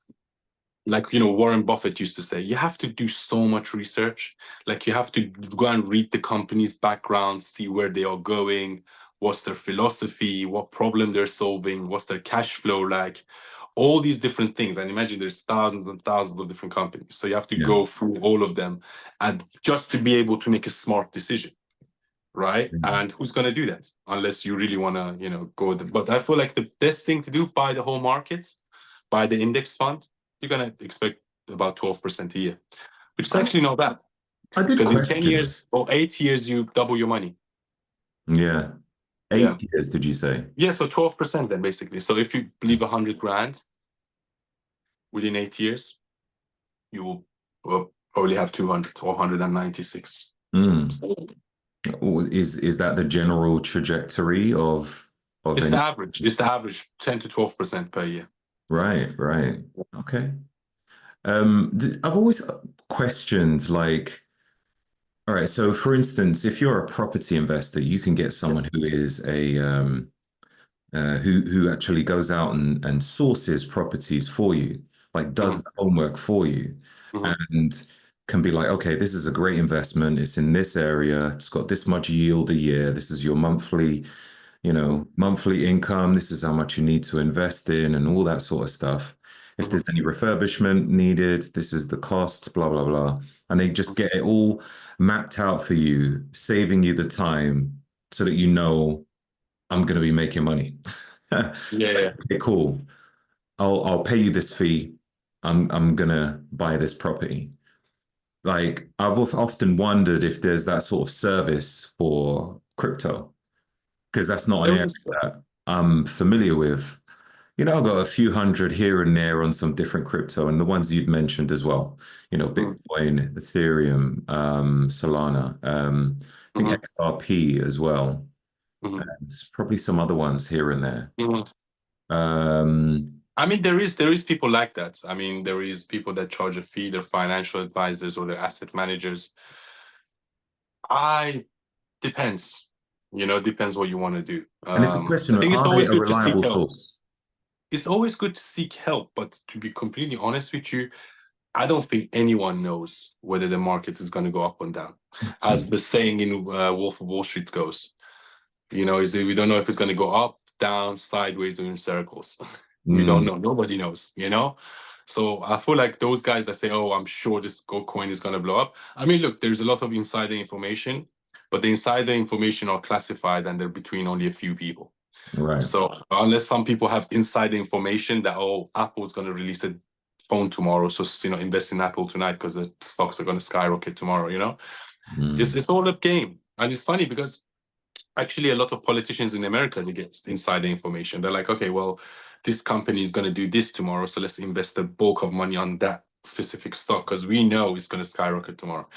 B: like, Warren Buffett used to say, you have to do so much research. Like, you have to go and read the company's background, see where they are going, what's their philosophy, what problem they're solving, what's their cash flow like, all these different things. And imagine there's thousands and thousands of different companies. So you have to
A: Yeah.
B: go through all of them and just to be able to make a smart decision. Right. And who's going to do that unless you really want to, go. But I feel like the best thing to do, buy the whole markets, buy the index fund. You're going to expect about 12% a year, which is actually not bad.
A: I did
B: Because in 10
A: question.
B: years or 8 years, you double your money.
A: Yeah.
B: Yeah.
A: 8 years, did you say?
B: Yeah. So 12% then basically. So if you leave 100 grand within 8 years, you will probably have 200 or 196.
A: Mm.
B: So
A: Is that the general trajectory of
B: it's the
A: any?
B: average. It's the average 10 to 12% per year.
A: Right, right. Okay. I've always questioned like, all right, so for instance, if you're a property investor, you can get
B: Yeah.
A: someone who is a who actually goes out and sources properties for you, like does
B: Mhm.
A: the homework for you,
B: Mhm.
A: and can be like, okay, this is a great investment. It's in this area. It's got this much yield a year. This is your monthly,
B: Mhm.
A: monthly income. This is how much you need to invest in and all that sort of stuff. If
B: Mhm.
A: there's any refurbishment needed, this is the cost, blah, blah, blah. And they just get it all mapped out for you, saving you the time so that I'm going to be making money.
B: Yeah,
A: It's like,
B: yeah.
A: okay, cool. I'll pay you this fee. I'm gonna buy this property. Like I've often wondered if there's that sort of service for crypto, because that's not an
B: There
A: area
B: is.
A: that I'm familiar with. I've got a few hundred here and there on some different crypto, and the ones you've mentioned as well.
B: Mhm.
A: Bitcoin, Ethereum, Solana, I think
B: Mhm.
A: XRP as well.
B: Mhm.
A: There's probably some other ones here and there.
B: Mhm.
A: Um,
B: I mean, there is people like that. I mean, there is people that charge a fee, they're financial advisors or they're asset managers. I depends. Depends what you want to do.
A: and it's a question
B: I
A: of,
B: think it's
A: are they
B: always
A: a
B: good to seek
A: reliable
B: help.
A: source?
B: It's always good to seek help, but to be completely honest with you, I don't think anyone knows whether the market is going to go up and down. As the saying in Wolf of Wall Street goes, is that we don't know if it's going to go up, down, sideways, or in circles. We don't
A: Mm,
B: know. Nobody knows. So I feel like those guys that say, "Oh, I'm sure this coin is going to blow up." I mean, look, there's a lot of insider information, but the insider information are classified and they're between only a few people.
A: right.
B: So unless some people have insider information that, oh, Apple's going to release a phone tomorrow, so invest in Apple tonight because the stocks are going to skyrocket tomorrow. It's
A: Mm,
B: it's all a game, and it's funny because actually a lot of politicians in America, they get insider information. They're like, okay, well, this company is going to do this tomorrow, so let's invest a bulk of money on that specific stock because we know it's going to skyrocket tomorrow.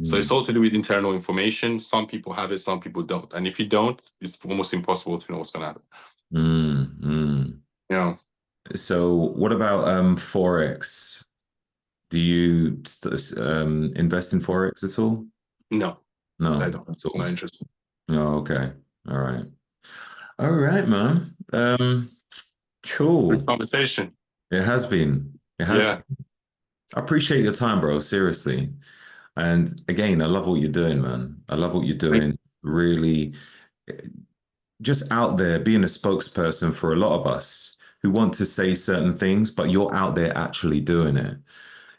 B: So it's
A: mm,
B: all to do with internal information. Some people have it, some people don't, and if you don't, it's almost impossible to know what's going to happen.
A: mm.
B: Yeah.
A: So what about Forex? Do you invest in Forex at all?
B: No, I
A: No,
B: don't.
A: at
B: Not
A: all.
B: interested.
A: Oh, okay. All right. All right, man.
B: Good
A: Cool.
B: conversation.
A: It has been. It has been.
B: Yeah.
A: I appreciate your time, bro. Seriously. And again, I love what you're doing, man. I love what you're doing. Really, just out there being a spokesperson for a lot of us who want to say certain things, but you're out there actually doing it.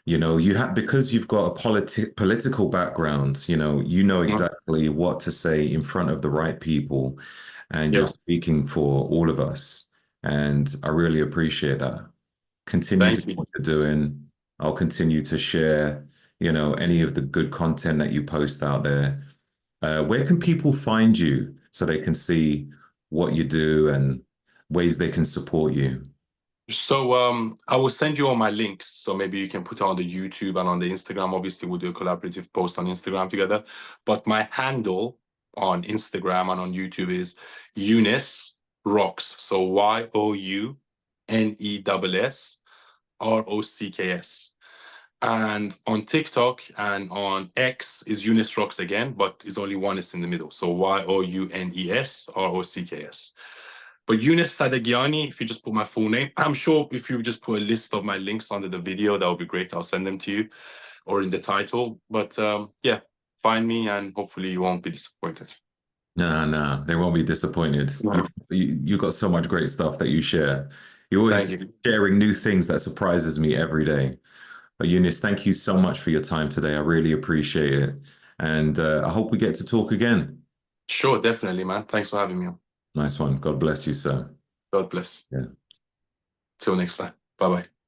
A: You have because you've got a political background, you know
B: Mhm.
A: exactly what to say in front of the right people, and you're
B: Yeah.
A: speaking for all of us. And I really appreciate that. Continue
B: Thank
A: doing
B: you.
A: what you're doing. I'll continue to share, any of the good content that you post out there. Where can people find you so they can see what you do and ways they can support you?
B: So I will send you all my links. So maybe you can put it on the YouTube and on the Instagram. Obviously, we'll do a collaborative post on Instagram together. But my handle on Instagram and on YouTube is Youness Rocks. So YOUNESSROCKS. And on TikTok and on X is Youness Rocks again, but it's only one is in the middle. So YOUNESROCKS. But Youness Sadegiani, if you just put my full name, I'm sure if you just put a list of my links under the video, that would be great. I'll send them to you or in the title. But yeah, find me and hopefully you won't be disappointed.
A: No, they won't be disappointed.
B: No.
A: You got so much great stuff that you share. You're
B: Thank
A: always
B: you.
A: sharing new things that surprises me every day. But Youness, thank you so much for your time today. I really appreciate it. And I hope we get to talk again.
B: Sure, definitely, man. Thanks for having me on.
A: Nice one. God bless you, sir.
B: God bless.
A: Yeah.
B: Till next time. Bye bye.